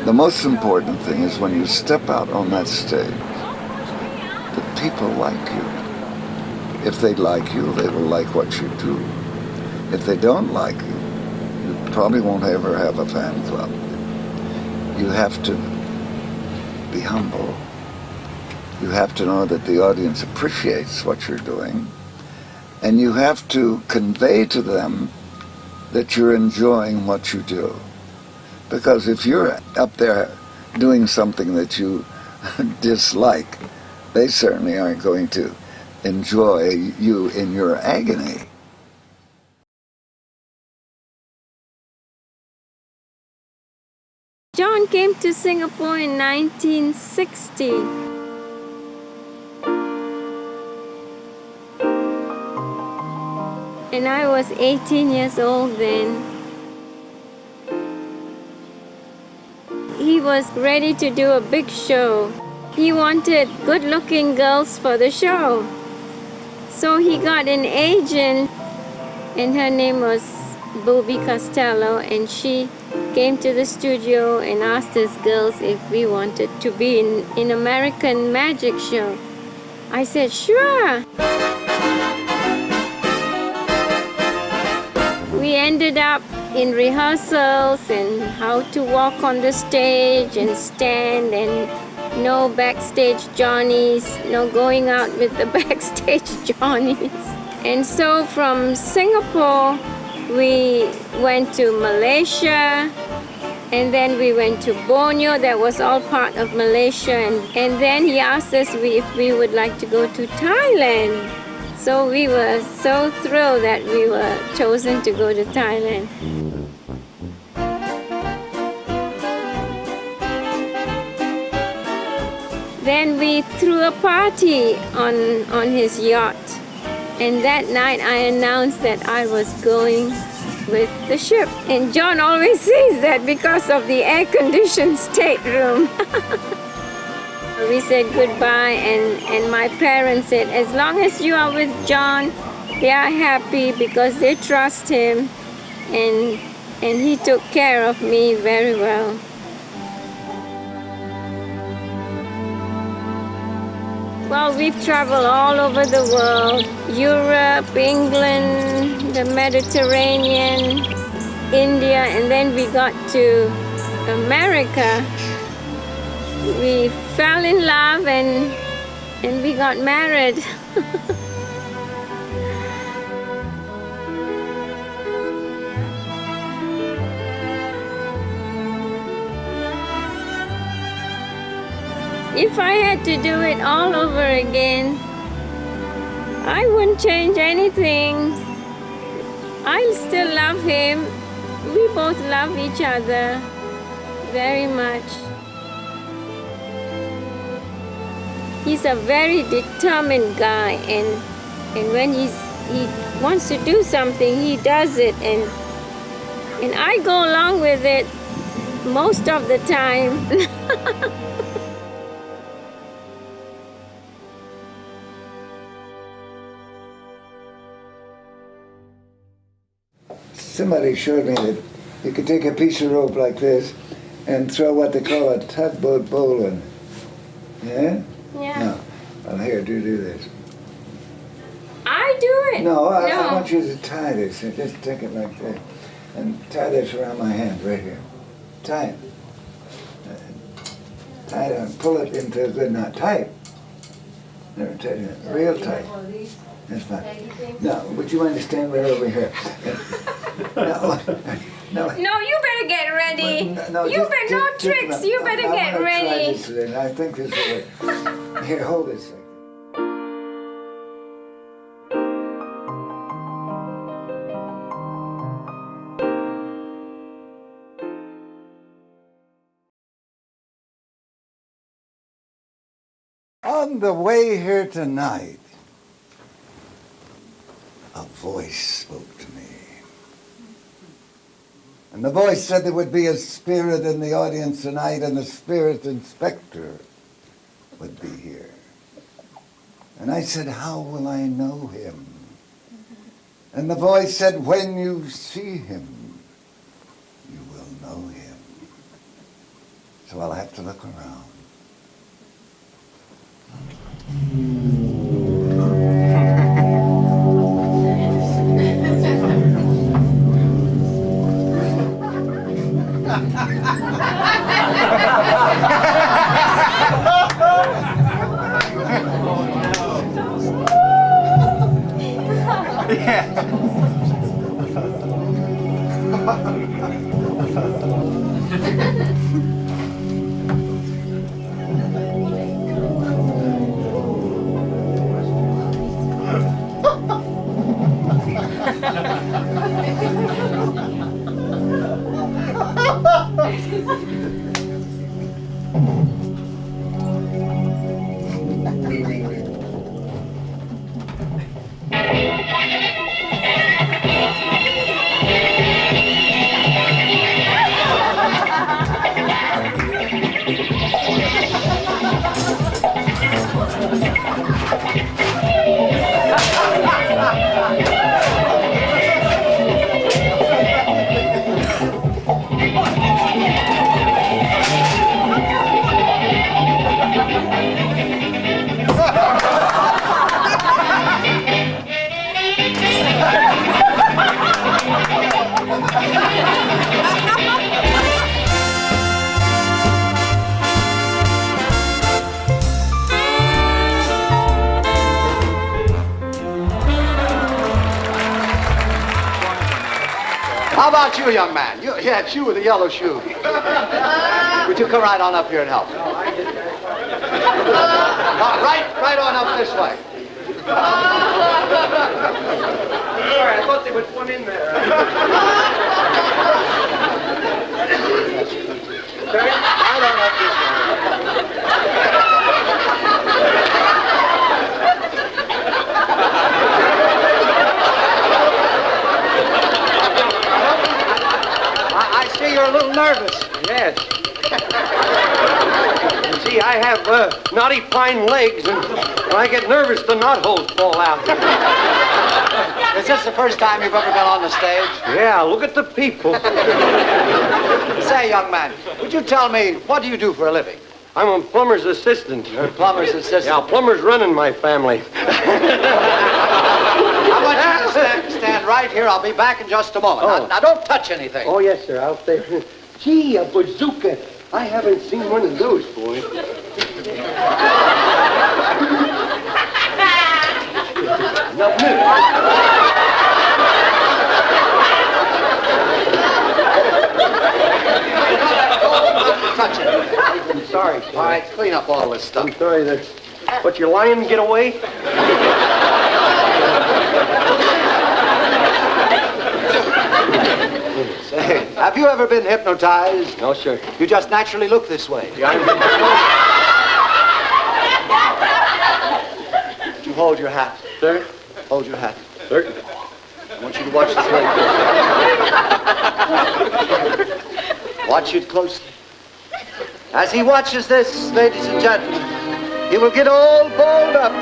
The most important thing is when you step out on that stage, that people like you. If they like you, they will like what you do. If they don't like you, you probably won't ever have a fan club. You have to be humble. You have to know that the audience appreciates what you're doing, and you have to convey to them that you're enjoying what you do. Because if you're up there doing something that you dislike, they certainly aren't going to enjoy you in your agony. John came to Singapore in 1960. And I was 18 years old then. He was ready to do a big show. He wanted good-looking girls for the show. So he got an agent, and her name was Bobby Costello, and she came to the studio and asked us girls if we wanted to be in an American magic show. I said, sure. We ended up in rehearsals and how to walk on the stage and stand, and no backstage Johnnies, no going out with the backstage Johnnies. And so from Singapore, we went to Malaysia, and then we went to Borneo. That was all part of Malaysia. And then he asked us if we would like to go to Thailand. So we were so thrilled that we were chosen to go to Thailand. Then we threw a party on his yacht. And that night I announced that I was going with the ship. And John always says that because of the air-conditioned stateroom. We said goodbye, and my parents said, as long as you are with John, they are happy because they trust him, and he took care of me very well. Well, we've traveled all over the world: Europe, England, the Mediterranean, India, and then we got to America. We fell in love and we got married. If I had to do it all over again, I wouldn't change anything. I still love him. We both love each other very much. He's a very determined guy, and when he wants to do something, he does it, and I go along with it most of the time. Somebody showed me that you could take a piece of rope like this and throw what they call a tugboat bowline. Yeah? Yeah. No. Well, here, do this. I do it. No, I want you to tie this. Just take it like this. And tie this around my hand right here. Tie it. Tie it and pull it into a good knot. Tight. Never tight it. Real tight. That's fine. No, would you mind to stand right over here? No, you better get ready. No, you better no tricks. You better get ready. I think this is it. Here, hold this thing. On the way here tonight, a voice spoke to me. And the voice said there would be a spirit in the audience tonight, and the spirit inspector would be here. And I said, how will I know him? And the voice said, when you see him, you will know him. So I'll have to look around. How about you, young man? It's you with the yellow shoe. Would you come right on up here and help? Right on up this way. Sorry, I thought there was one in there. Right on up this way. I see you're a little nervous. Yes. You see, I have knotty pine legs, and when I get nervous, the knot holes fall out. Is this the first time you've ever been on the stage? Yeah, look at the people. Say, young man, would you tell me, what do you do for a living? I'm a plumber's assistant. You're a plumber's assistant? Yeah, plumber's running my family. I want you to stand right here. I'll be back in just a moment. Oh. Now, don't touch anything. Oh, yes, sir, I'll stay. Gee, a bazooka. I haven't seen one of those, boy. Now, touch it. I'm sorry. All right, clean up all this stuff. I'm sorry. But you're lying to get away? Say, have you ever been hypnotized? No, sir. You just naturally look this way. Yeah, Would you hold your hat? Sir? Hold your hat. Sir? I want you to watch this very closely. Watch it closely. As he watches this, ladies and gentlemen, he will get all balled up.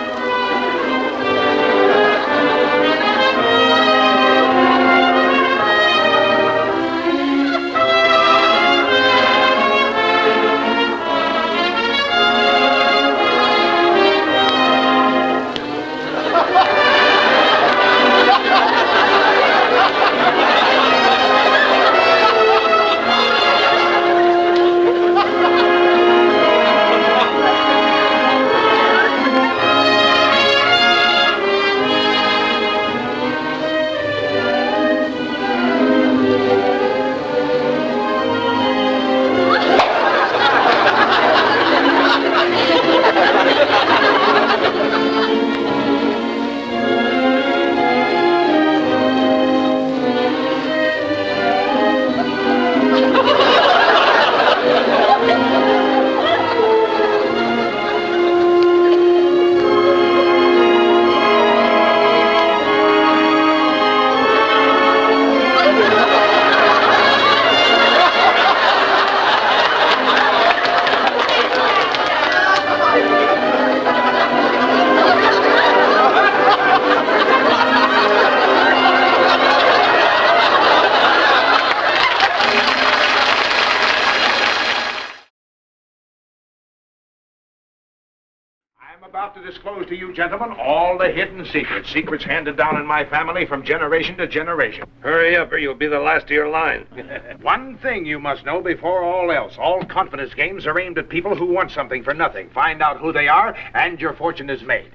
About to disclose to you, gentlemen, all the hidden secrets handed down in my family from generation to generation. Hurry up or you'll be the last of your line. One thing you must know before all else, all confidence games are aimed at people who want something for nothing. Find out who they are, and your fortune is made.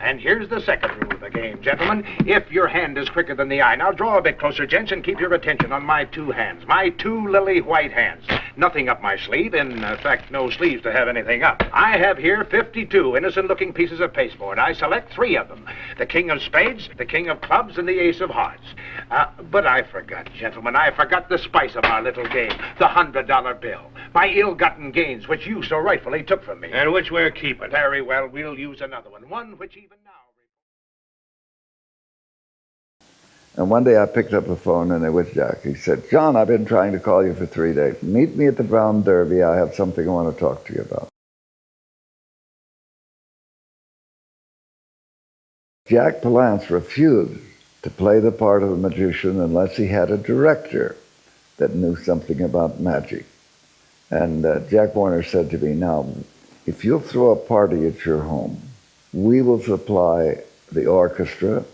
And here's the second rule of the game, gentlemen, if your hand is quicker than the eye. Now draw a bit closer, gents, and keep your attention on my two hands, my two lily white hands. Nothing up my sleeve, in fact, no sleeves to have anything up. I have here 52 innocent-looking pieces of pasteboard. I select 3 of them, the king of spades, the king of clubs, and the ace of hearts. But I forgot, gentlemen, I forgot the spice of our little game, the $100 bill, my ill-gotten gains, which you so rightfully took from me. And which we're keeping. Very well, we'll use another one which even now... And one day I picked up the phone and it was Jack. He said, "John, I've been trying to call you for 3 days. Meet me at the Brown Derby. I have something I want to talk to you about." Jack Palance refused to play the part of a magician unless he had a director that knew something about magic. And Jack Warner said to me, "Now, if you'll throw a party at your home, we will supply the orchestra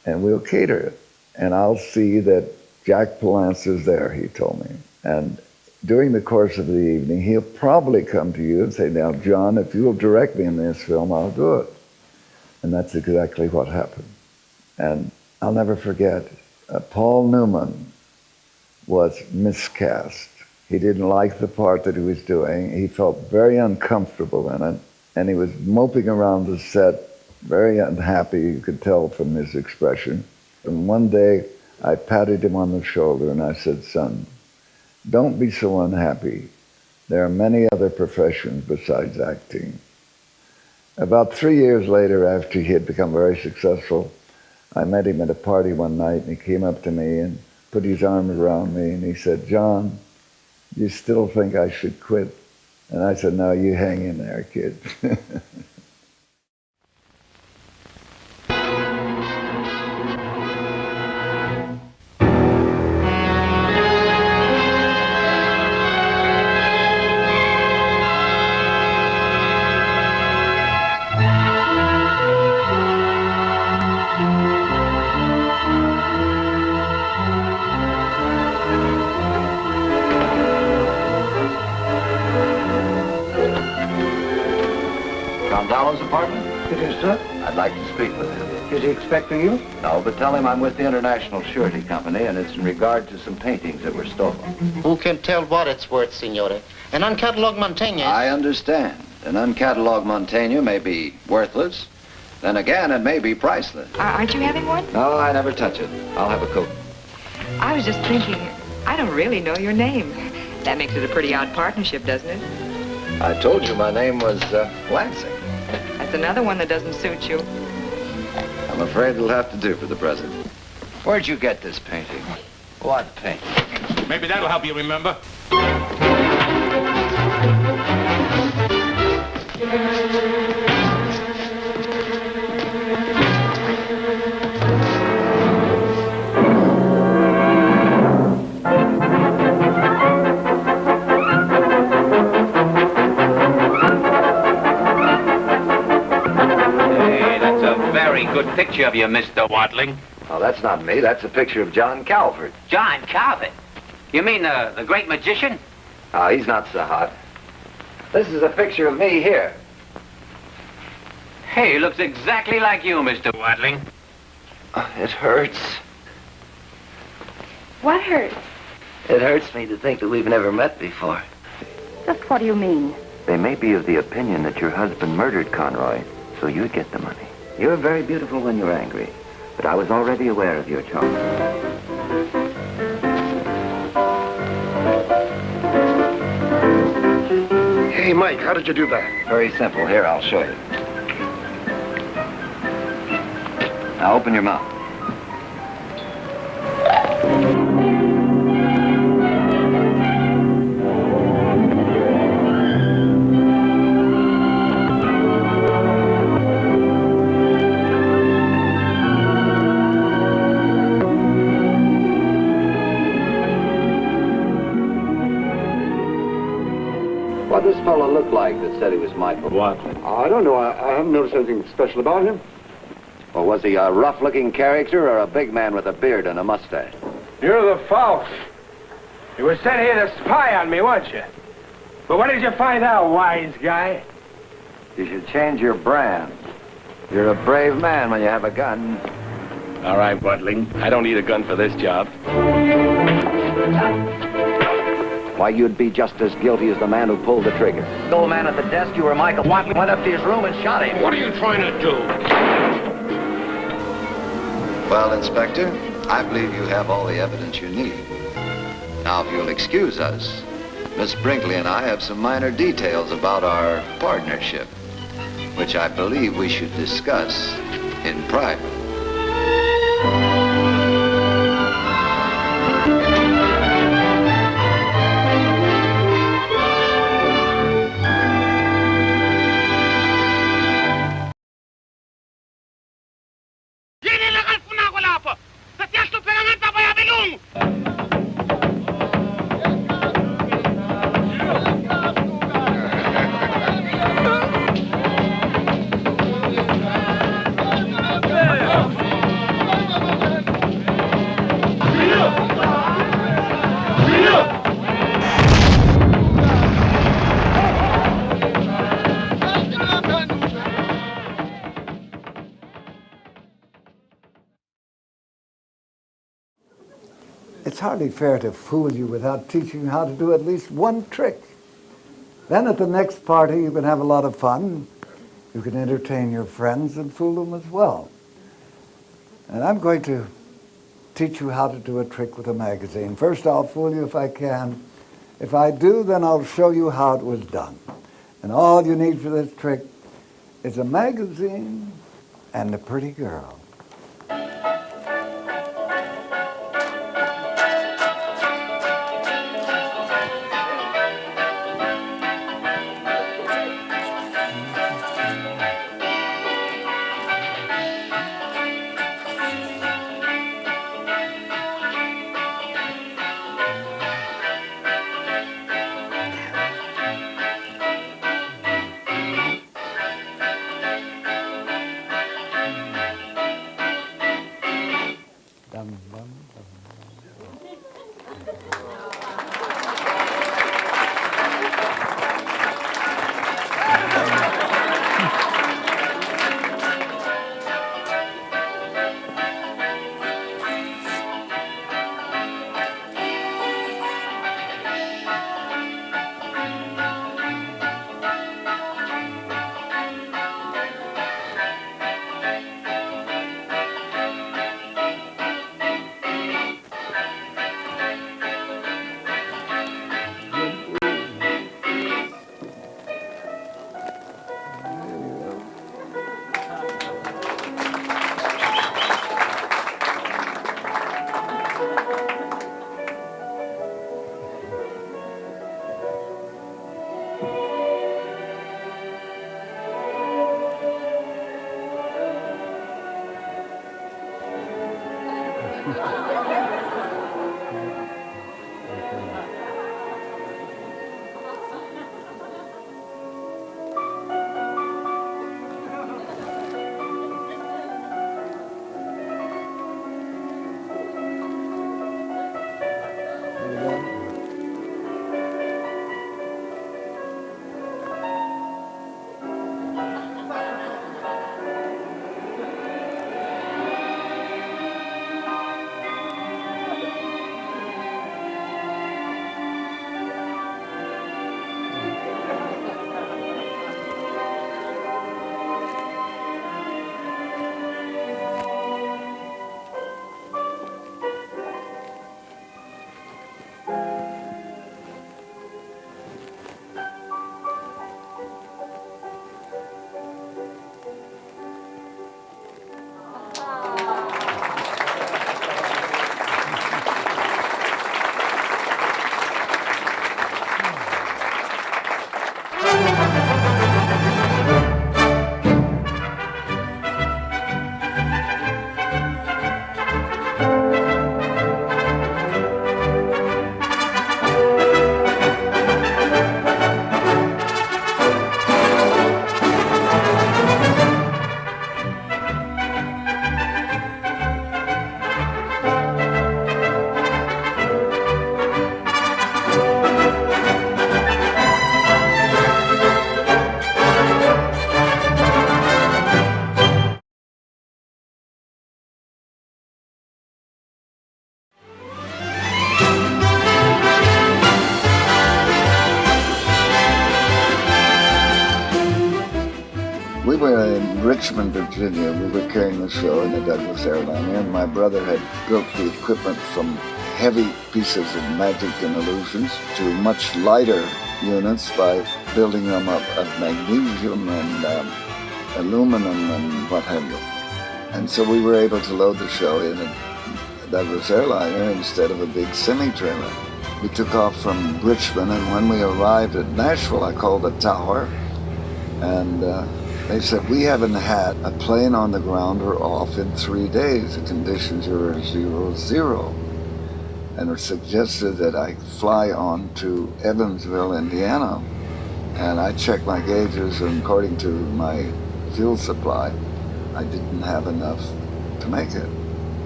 and we'll cater it. And I'll see that Jack Palance is there," he told me. And during the course of the evening, he'll probably come to you and say, "Now, John, if you'll direct me in this film, I'll do it." And that's exactly what happened. And I'll never forget, Paul Newman was miscast. He didn't like the part that he was doing. He felt very uncomfortable in it, and he was moping around the set, very unhappy, you could tell from his expression. And one day, I patted him on the shoulder and I said, "Son, don't be so unhappy. There are many other professions besides acting." About 3 years later, after he had become very successful, I met him at a party one night, and he came up to me and put his arm around me, and he said, "John, you still think I should quit?" And I said, "No, you hang in there, kid." John Dallow's apartment? It is, sir. I'd like to speak with him. Is he expecting you? No, but tell him I'm with the International Surety Company, and it's in regard to some paintings that were stolen. Who can tell what it's worth, signore? An uncatalogued Montaigne. I understand. An uncatalogued Montaigne may be worthless. Then again, it may be priceless. Aren't you having one? No, I never touch it. I'll have a coat. I was just thinking, I don't really know your name. That makes it a pretty odd partnership, doesn't it? I told you my name was Lansing. That's another one that doesn't suit you. I'm afraid it'll have to do for the present. Where'd you get this painting? What painting? Maybe that'll help you remember. Good picture of you, Mr. Watling. Oh, that's not me. That's a picture of John Calvert. John Calvert? You mean the great magician? Oh, he's not so hot. This is a picture of me here. Hey, he looks exactly like you, Mr. Watling. It hurts. What hurts? It hurts me to think that we've never met before. Just what do you mean? They may be of the opinion that your husband murdered Conroy, so you'd get the money. You're very beautiful when you're angry, but I was already aware of your charm. Hey, Mike, how did you do that? Very simple. Here, I'll show you. Now open your mouth. What does this fellow look like that said he was Michael? Watling. I don't know. I haven't noticed anything special about him. Or was he a rough-looking character or a big man with a beard and a mustache? You're the false. You were sent here to spy on me, weren't you? But what did you find out, wise guy? You should change your brand. You're a brave man when you have a gun. All right, Watling. I don't need a gun for this job. Why, you'd be just as guilty as the man who pulled the trigger. The old man at the desk, you were Michael Watling, went up to his room and shot him. What are you trying to do? Well, Inspector, I believe you have all the evidence you need. Now, if you'll excuse us, Miss Brinkley and I have some minor details about our partnership, which I believe we should discuss in private. it's hardly fair to fool you without teaching you how to do at least one trick. Then at the next party, you can have a lot of fun. You can entertain your friends and fool them as well. And I'm going to teach you how to do a trick with a magazine. First, I'll fool you if I can. If I do, then I'll show you how it was done. And all you need for this trick is a magazine and a pretty girl. We were in Richmond, Virginia. We were carrying the show in the Douglas airliner, and my brother had built the equipment from heavy pieces of magic and illusions to much lighter units by building them up of magnesium and aluminum and what have you. And so we were able to load the show in a Douglas airliner instead of a big semi-trailer. We took off from Richmond, and when we arrived at Nashville, I called the tower, and they said, we haven't had a plane on the ground or off in 3 days. The conditions are 0-0. And it suggested that I fly on to Evansville, Indiana. And I checked my gauges, and according to my fuel supply, I didn't have enough to make it.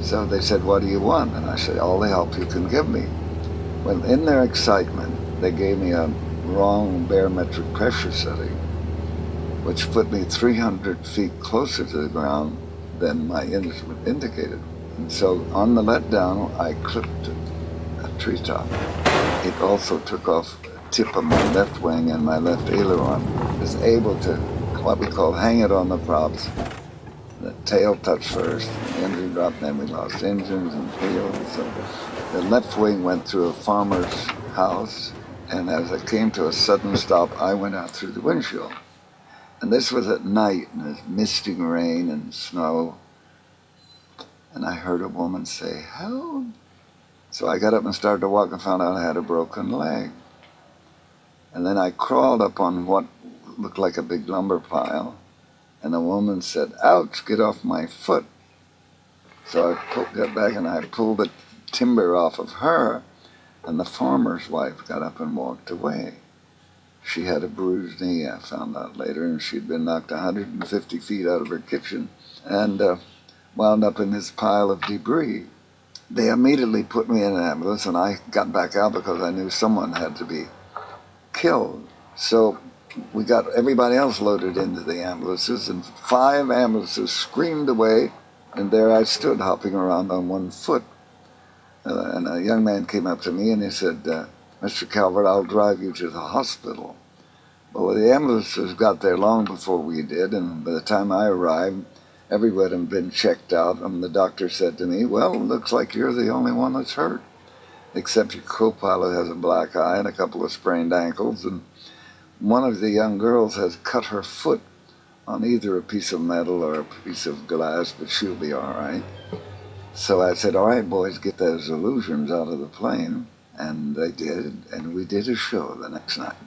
So they said, what do you want? And I said, all the help you can give me. Well, in their excitement, they gave me a wrong barometric pressure setting, which put me 300 feet closer to the ground than my instrument indicated. And so on the letdown, I clipped a treetop. It also took off a tip of my left wing and my left aileron. Was able to, what we call, hang it on the props. The tail touched first, the engine dropped, then we lost engines and wheels. So the left wing went through a farmer's house, and as it came to a sudden stop, I went out through the windshield. And this was at night, and it was misting rain and snow. And I heard a woman say, "Help." So I got up and started to walk and found out I had a broken leg. And then I crawled up on what looked like a big lumber pile, and the woman said, "Ouch, get off my foot." So I got back and I pulled the timber off of her, and the farmer's wife got up and walked away. She had a bruised knee, I found out later, and she'd been knocked 150 feet out of her kitchen and wound up in this pile of debris. They immediately put me in an ambulance, and I got back out because I knew someone had to be killed. So we got everybody else loaded into the ambulances, and 5 ambulances screamed away, and there I stood hopping around on one foot. And a young man came up to me and he said, "Mr. Calvert, I'll drive you to the hospital." Well, the ambulances got there long before we did, and by the time I arrived, everyone had been checked out, and the doctor said to me, "Well, it looks like you're the only one that's hurt, except your co-pilot has a black eye and a couple of sprained ankles, and one of the young girls has cut her foot on either a piece of metal or a piece of glass, but she'll be all right." So I said, "All right, boys, get those illusions out of the plane." And they did, and we did a show the next night.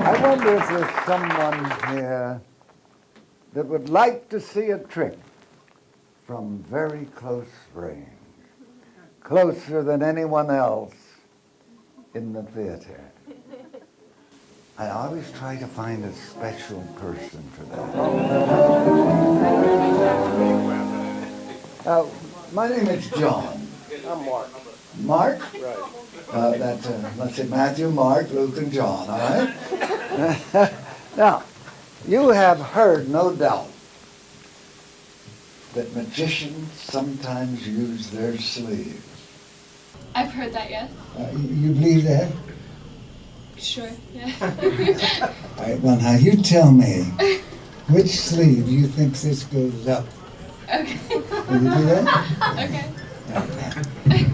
I wonder if there's someone here that would like to see a trick from very close range, closer than anyone else in the theater. I always try to find a special person for that. My name is John. I'm Mark. Mark? Right. Let's see, Matthew, Mark, Luke, and John, all right? Now, you have heard, no doubt, that magicians sometimes use their sleeves. I've heard that, yes. You believe that? Sure, yeah. All right, well, now you tell me, which sleeve do you think this goes up? Okay. Will you do that? Okay.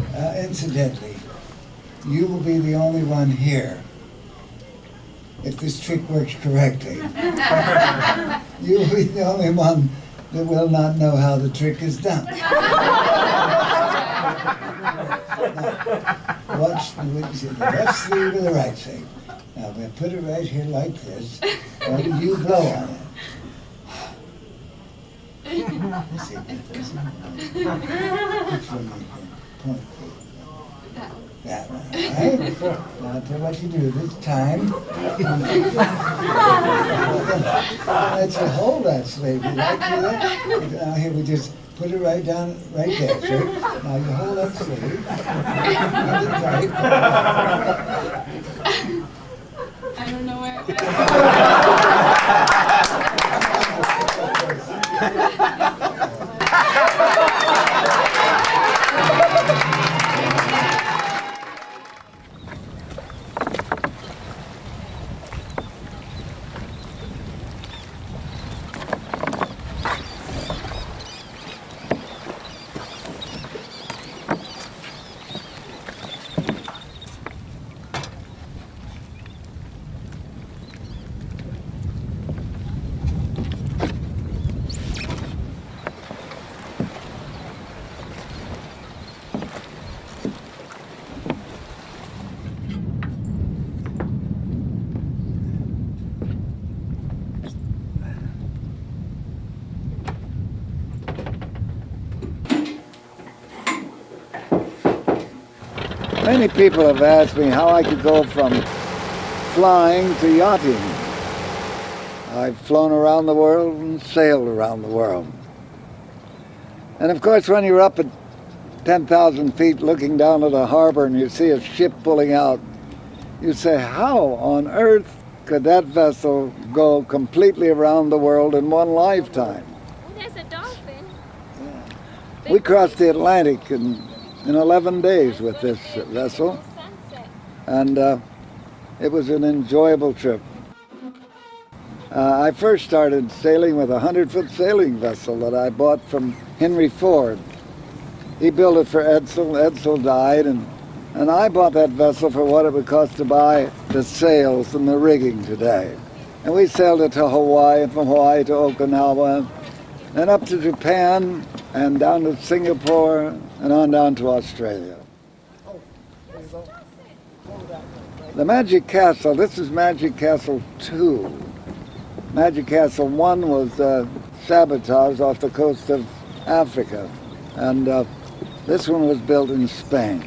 Incidentally, you will be the only one here if this trick works correctly. You will be the only one that will not know how the trick is done. Now, watch the left sleeve or the right sleeve. Now we'll put it right here like this. Now you blow on it. Let's see. Which one you can point to? That one, all right? Now I'll tell you what you do this time. Let you hold that sleeve. You like that? Now here we just put it right down, right there, sir. Now you hold that sleeve. Hold it tight. I don't know where. Many people have asked me how I could go from flying to yachting. I've flown around the world and sailed around the world. And of course, when you're up at 10,000 feet looking down at a harbor and you see a ship pulling out, you say, how on earth could that vessel go completely around the world in one lifetime? There's a dolphin. We crossed the Atlantic in 11 days with this vessel, and it was an enjoyable trip. I first started sailing with a 100-foot sailing vessel that I bought from Henry Ford. He built it for Edsel. Edsel died, and I bought that vessel for what it would cost to buy the sails and the rigging today. And we sailed it to Hawaii, and from Hawaii to Okinawa, and up to Japan, and down to Singapore, and on down to Australia. The Magic Castle, this is Magic Castle 2. Magic Castle 1 was sabotaged off the coast of Africa, and this one was built in Spain.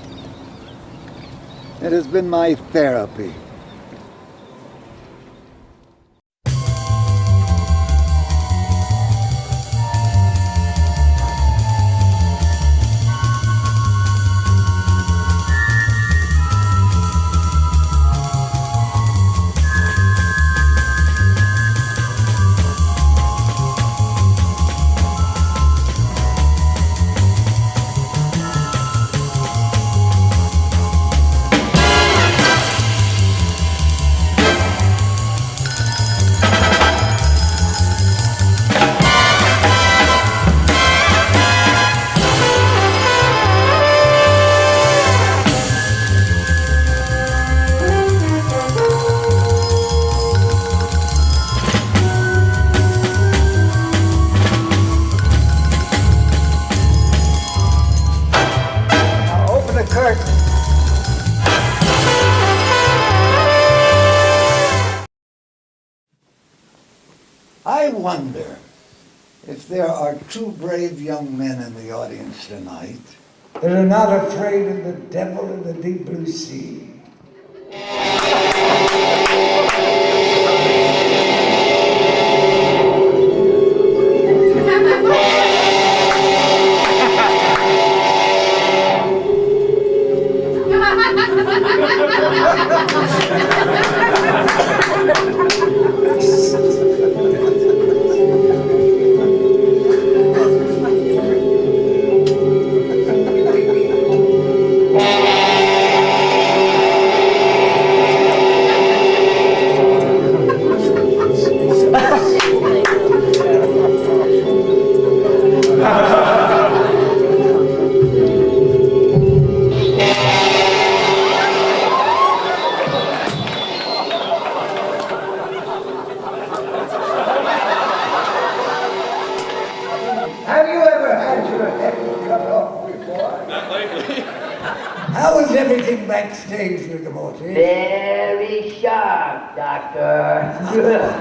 It has been my therapy. I wonder if there are two brave young men in the audience tonight that are not afraid of the devil in the deep blue sea. Have you ever had your head cut off before? Not lately. How was everything backstage, Mr. Morty? Very sharp, Doctor.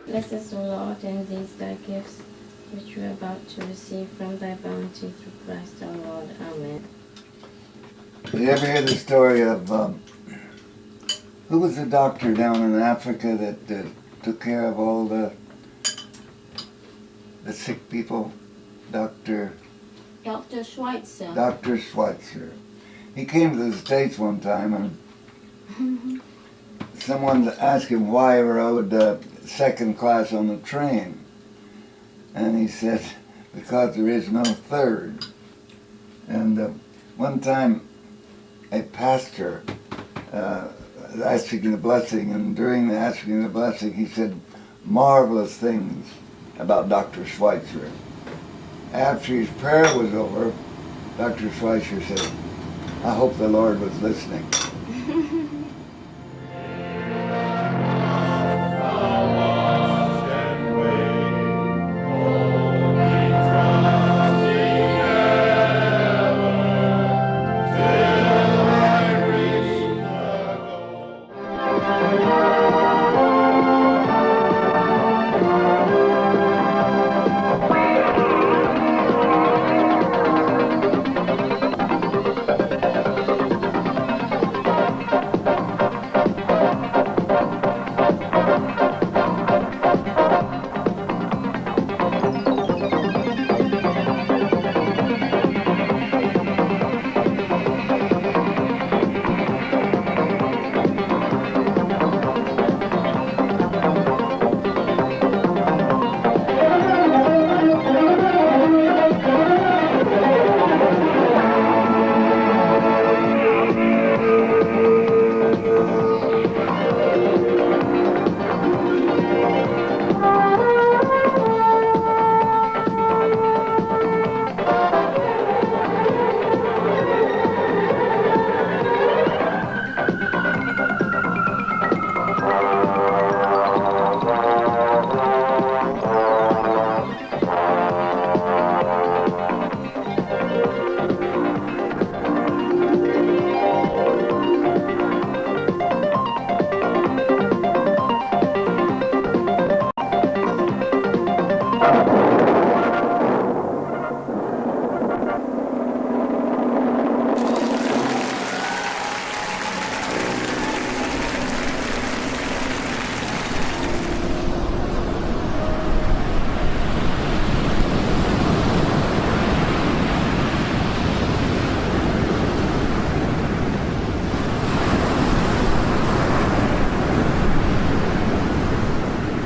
Bless us, O Lord, and these thy gifts, which we are about to receive from thy bounty through Christ our Lord. Amen. Did you ever hear the story of, who was the doctor down in Africa that took care of all the sick people? Dr. Schweitzer. Dr. Schweitzer. He came to the States one time and someone asked him why he rode second class on the train. And he said, because there is no third. And one time a pastor asking the blessing, and during the asking the blessing he said marvelous things about Dr. Schweitzer. After his prayer was over, Dr. Schweitzer said, I hope the Lord was listening.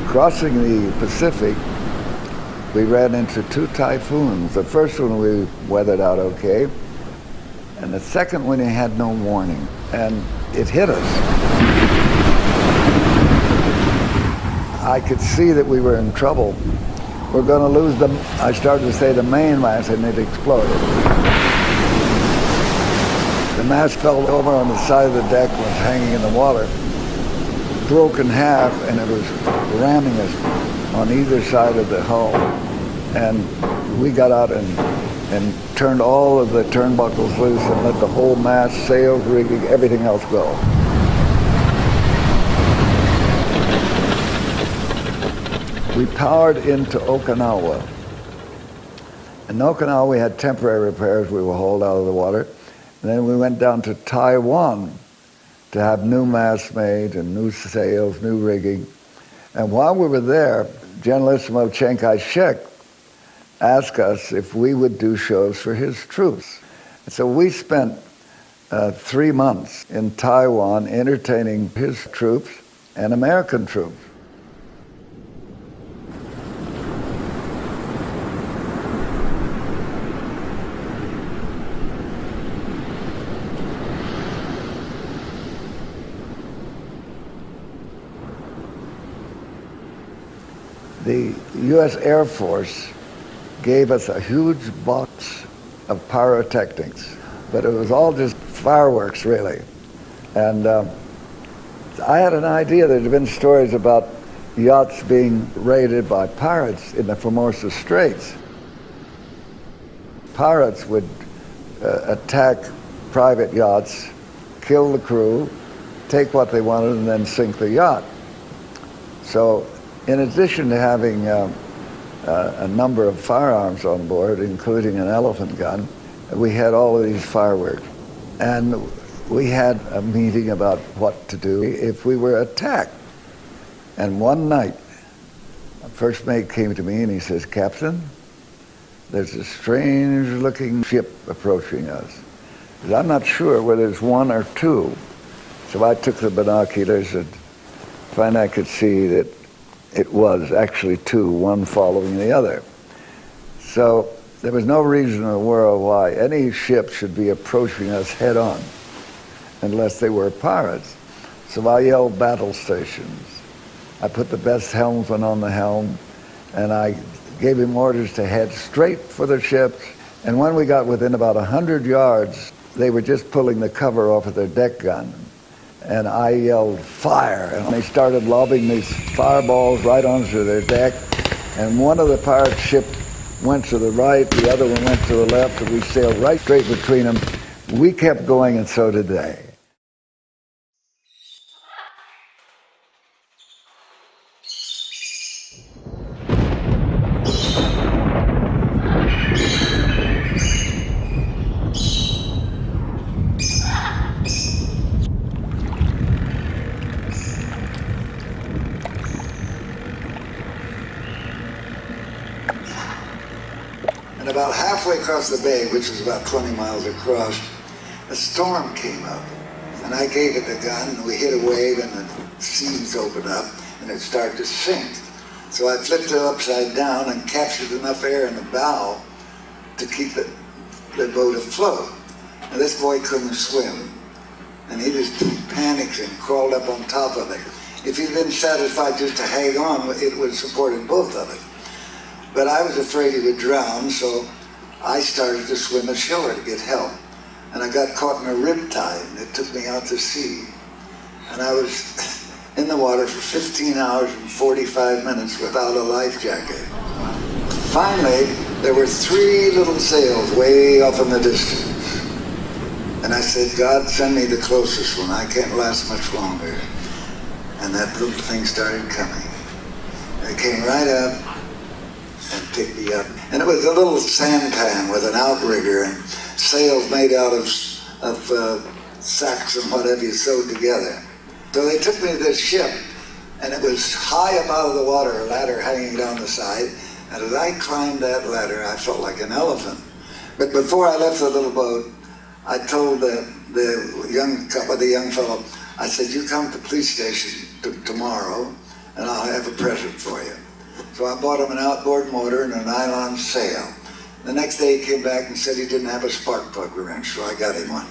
Crossing the Pacific, we ran into two typhoons. The first one we weathered out okay, and the second one it had no warning, and it hit us. I could see that we were in trouble. We're going to lose the, I started to say the mainmast, and it exploded. The mast fell over on the side of the deck, was hanging in the water, broke in half, and it was ramming us on either side of the hull. And we got out and turned all of the turnbuckles loose and let the whole mast, sails, rigging, everything else go. We powered into Okinawa. In Okinawa we had temporary repairs. We were hauled out of the water. And then we went down to Taiwan to have new masts made and new sails, new rigging. And while we were there, Generalissimo Chiang Kai-shek asked us if we would do shows for his troops. And so we spent 3 months in Taiwan entertaining his troops and American troops. The U.S. Air Force gave us a huge box of pyrotechnics, but it was all just fireworks, really. And I had an idea. There had been stories about yachts being raided by pirates in the Formosa Straits. Pirates would attack private yachts, kill the crew, take what they wanted, and then sink the yacht. So in addition to having a number of firearms on board, including an elephant gun, we had all of these fireworks. And we had a meeting about what to do if we were attacked. And one night, a first mate came to me and he says, "Captain, there's a strange-looking ship approaching us. But I'm not sure whether it's one or two." So I took the binoculars and finally I could see that it was actually two, one following the other. So there was no reason in the world why any ship should be approaching us head-on unless they were pirates. So I yelled battle stations. I put the best helmsman on the helm, and I gave him orders to head straight for the ships. And when we got within about 100 yards, they were just pulling the cover off of their deck gun. And I yelled, "Fire!" And they started lobbing these fireballs right onto their deck. And one of the pirate ships went to the right, the other one went to the left, and we sailed right straight between them. We kept going, and so did they. And about halfway across the bay, which was about 20 miles across, a storm came up. And I gave it the gun, and we hit a wave, and the seas opened up, and it started to sink. So I flipped it upside down and captured enough air in the bow to keep the boat afloat. And this boy couldn't swim, and he just panicked and crawled up on top of it. If he'd been satisfied just to hang on, it would have supported both of it. But I was afraid he would drown, so I started to swim ashore to get help. And I got caught in a riptide, and it took me out to sea. And I was in the water for 15 hours and 45 minutes without a life jacket. Finally, there were 3 little sails way off in the distance. And I said, "God, send me the closest one. I can't last much longer." And that little thing started coming. And it came right up and picked me up. And it was a little sampan with an outrigger and sails made out of sacks and whatever you sewed together. So they took me to this ship, and it was high up out of the water, a ladder hanging down the side. And as I climbed that ladder, I felt like an elephant. But before I left the little boat, I told the young fellow, I said, "You come to the police station tomorrow, and I'll have a present for you." So I bought him an outboard motor and a nylon sail. The next day he came back and said he didn't have a spark plug wrench, so I got him one.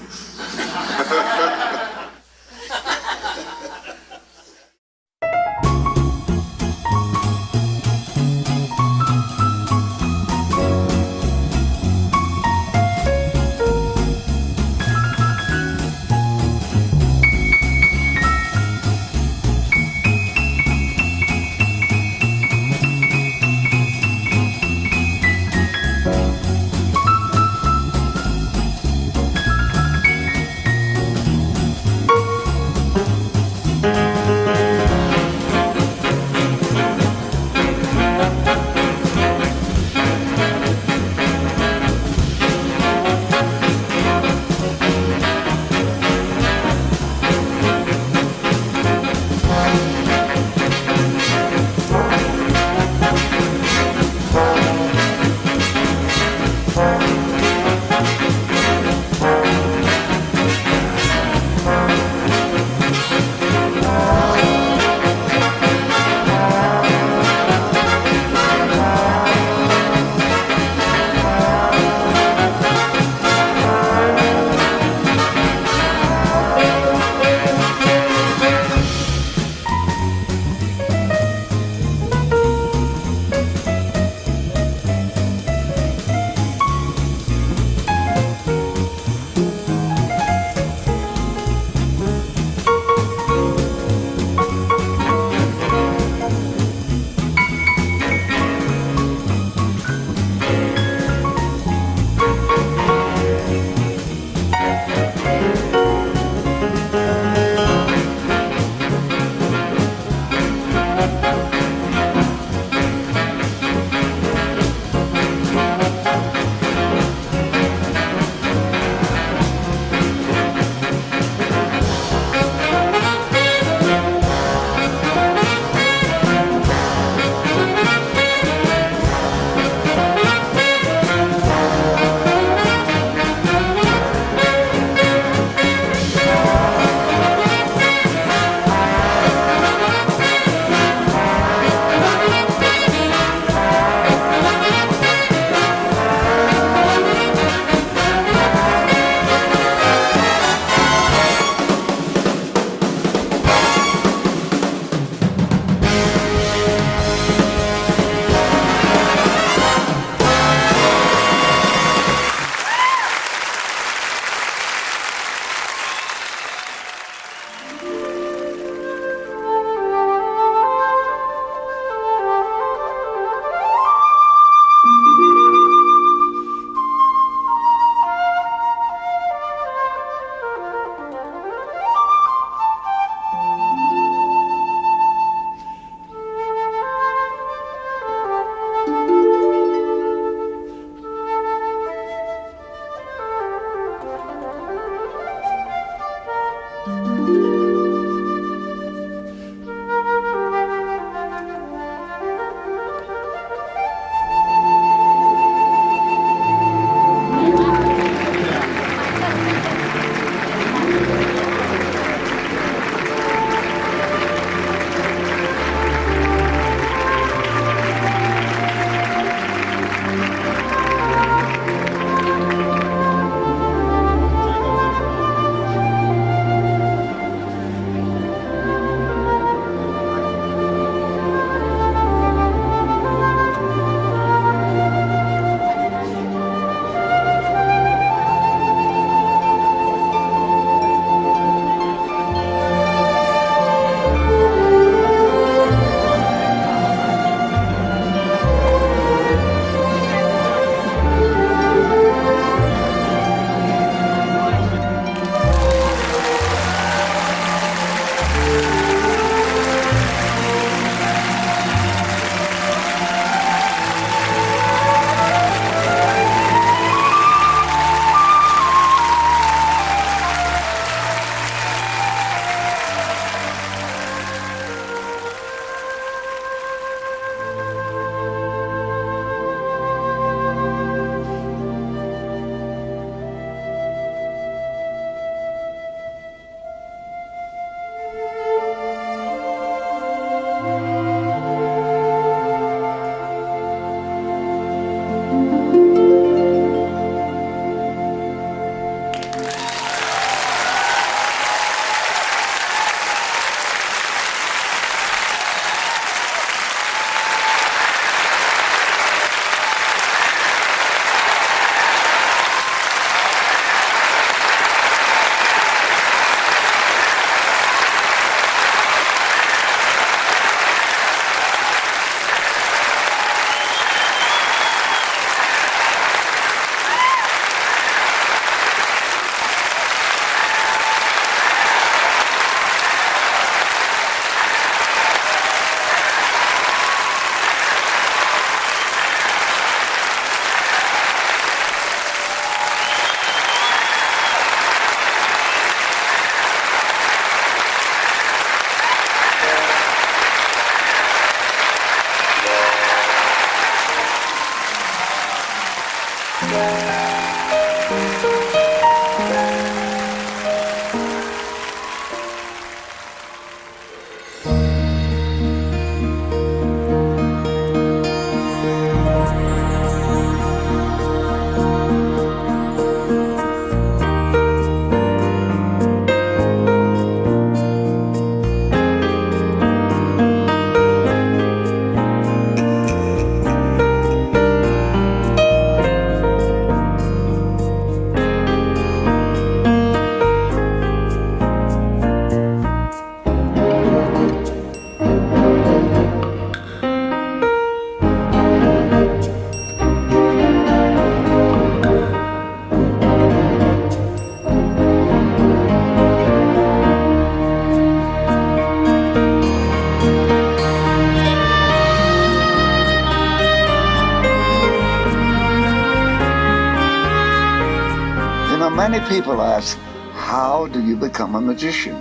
Many people ask, how do you become a magician?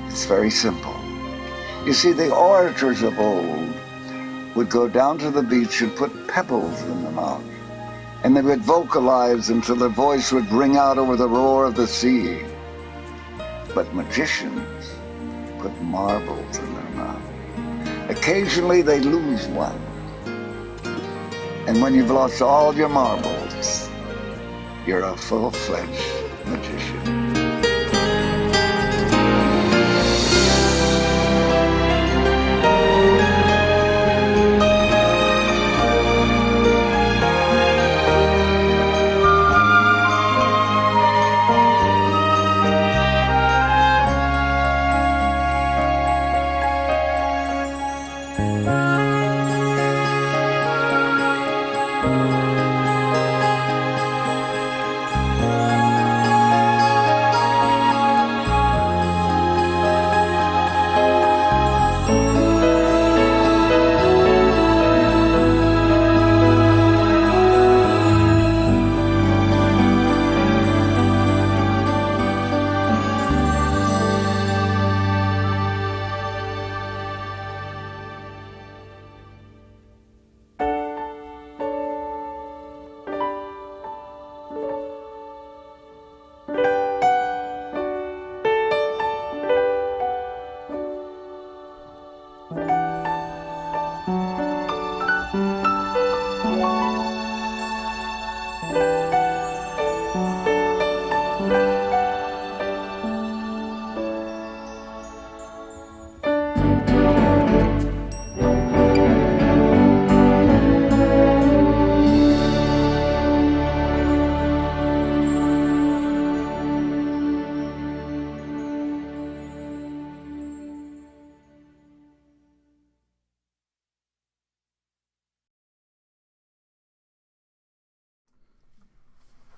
It's very simple. You see, the orators of old would go down to the beach and put pebbles in their mouth, and they would vocalize until their voice would ring out over the roar of the sea. But magicians put marbles in their mouth. Occasionally they lose one. And when you've lost all your marbles, you're a full-fledged magician.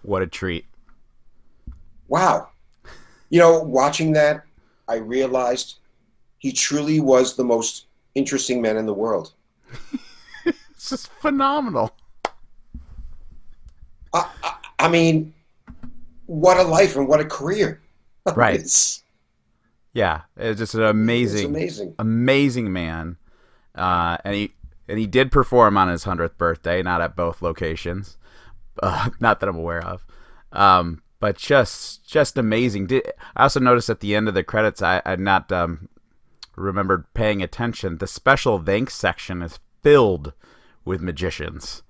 What a treat. Wow. You know, watching that, I realized he truly was the most interesting man in the world. It's just phenomenal. I mean, what a life and what a career. Right. Yeah, it's just an amazing, amazing man. And he did perform on his 100th birthday, not at both locations. Not that I'm aware of. But just amazing. I also noticed at the end of the credits, I had not remembered paying attention. The special thanks section is filled with magicians.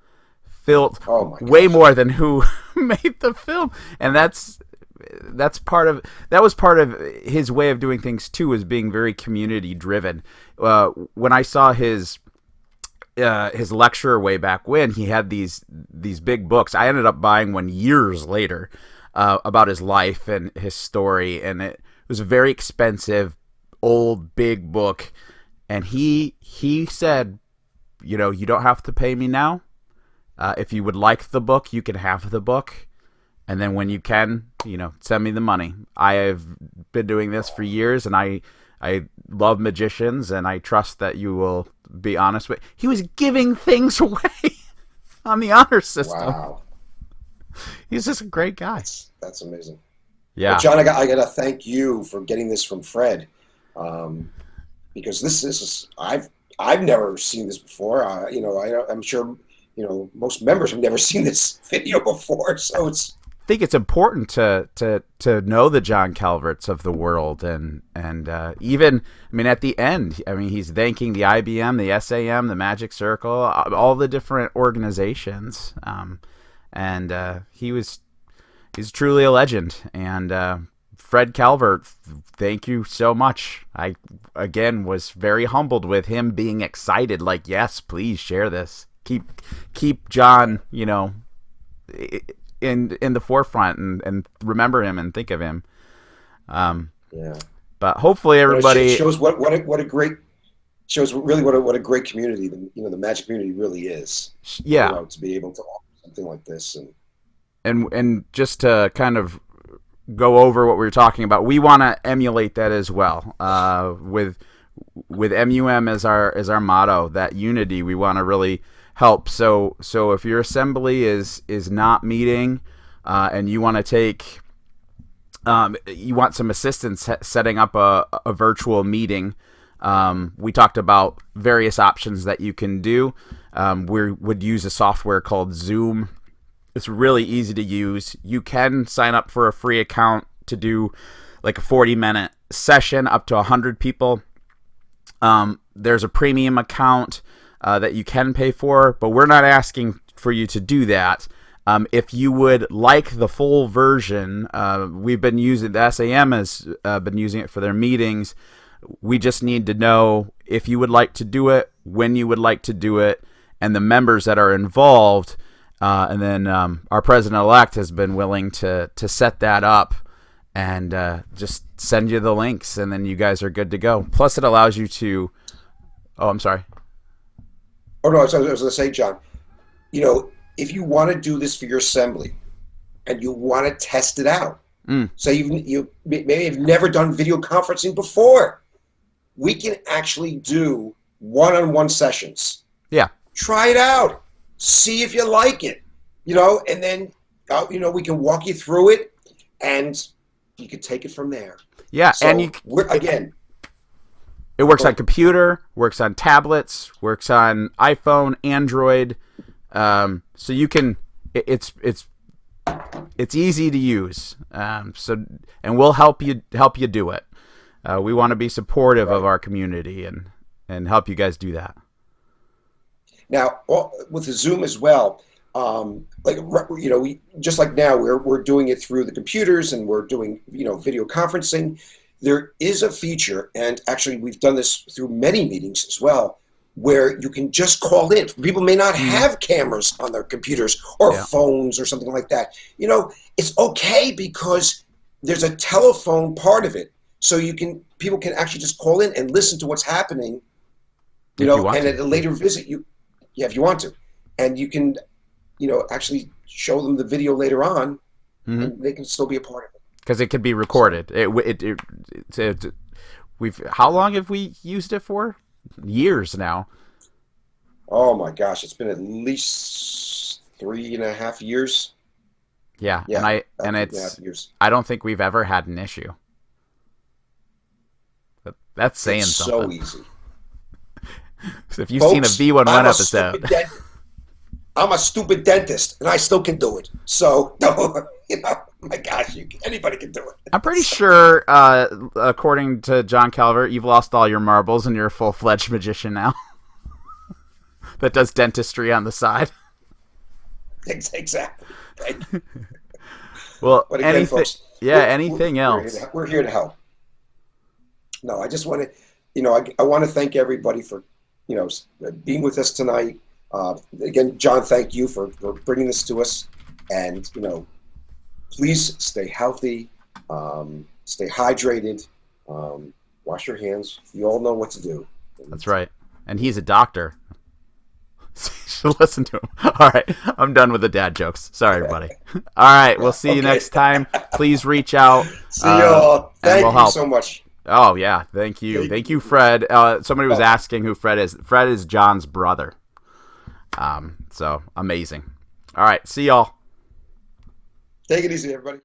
Filled way more than who made the film. And that was part of his way of doing things too, is being very community driven. When I saw his lecture way back when, he had these big books. I ended up buying one years later about his life and his story, and it was a very expensive, old, big book. And he said, you know, you don't have to pay me now. If you would like the book, you can have the book. And then when you can, you know, send me the money. I have been doing this for years, and I love magicians, and I trust that you will be honest with. He was giving things away on the honor system. Wow. He's just a great guy. That's amazing. Yeah. But John, I got to thank you for getting this from Fred, because this is I've never seen this before. You know, I'm sure, you know, most members have never seen this video before, so it's. I think it's important to know the John Calverts of the world, and even, I mean, at the end, I mean, he's thanking the IBM, the SAM, the Magic Circle, all the different organizations, and he's truly a legend. And Fred Calvert, thank you so much. I again was very humbled with him being excited, like, yes, please share this. Keep John, you know, in the forefront, and remember him and think of him. Yeah. But hopefully everybody it shows what a great what a great community the magic community really is. Yeah. You know, to be able to offer something like this, and just to kind of go over what we were talking about, we want to emulate that as well. With MUM as our motto, that unity, we want to really help. So if your assembly is not meeting, and you want to take, you want some assistance setting up a virtual meeting, we talked about various options that you can do. We would use a software called Zoom. It's really easy to use. You can sign up for a free account to do like a 40-minute session up to 100 people. There's a premium account that you can pay for, but we're not asking for you to do that. If you would like the full version, we've been using, the SAM has been using it for their meetings. We just need to know if you would like to do it, when you would like to do it, and the members that are involved. And then our president-elect has been willing to set that up and just send you the links, and then you guys are good to go. Plus, it allows you to... Oh, I'm sorry. Oh, no, I was going to say, John, if you want to do this for your assembly and you want to test it out, so you maybe have never done video conferencing before, we can actually do one-on-one sessions. Yeah. Try it out. See if you like it, and then, we can walk you through it, and you can take it from there. Yeah, so and it works on computer, works on tablets, works on iPhone, Android. So you can, it's easy to use. And we'll help you do it. We want to be supportive of our community and help you guys do that. Now, with the Zoom as well, we just like now we're doing it through the computers and we're doing video conferencing. There is a feature, and actually we've done this through many meetings as well, where you can just call in. People may not have cameras on their computers or phones or something like that. It's okay because there's a telephone part of it, so people can actually just call in and listen to what's happening. And at a later visit, if you want to, and you can, actually show them the video later on, and they can still be a part of it. Because it could be recorded. How long have we used it for? Years now. Oh my gosh, it's been at least 3.5 years. Yeah, and I don't think we've ever had an issue. That's saying something. It's so easy. So if you've seen a V1.1 episode, I'm a stupid dentist, and I still can do it. So, my gosh, anybody can do it. I'm pretty sure, according to John Calvert, you've lost all your marbles and you're a full-fledged magician now that does dentistry on the side. Exactly. Well, but again, folks, anything else? We're here to help. No, I just want to, I want to thank everybody for, being with us tonight. Again, John, thank you for bringing this to us. And, please stay healthy, stay hydrated, wash your hands. You all know what to do. That's right. And he's a doctor. So listen to him. All right. I'm done with the dad jokes. Sorry, everybody. All right. We'll see you next time. Please reach out. See you all. Thank you so much. Oh, yeah. Thank you. Thank you, Fred. Somebody was asking who Fred is. Fred is John's brother. So amazing. All right. See y'all. Take it easy, everybody.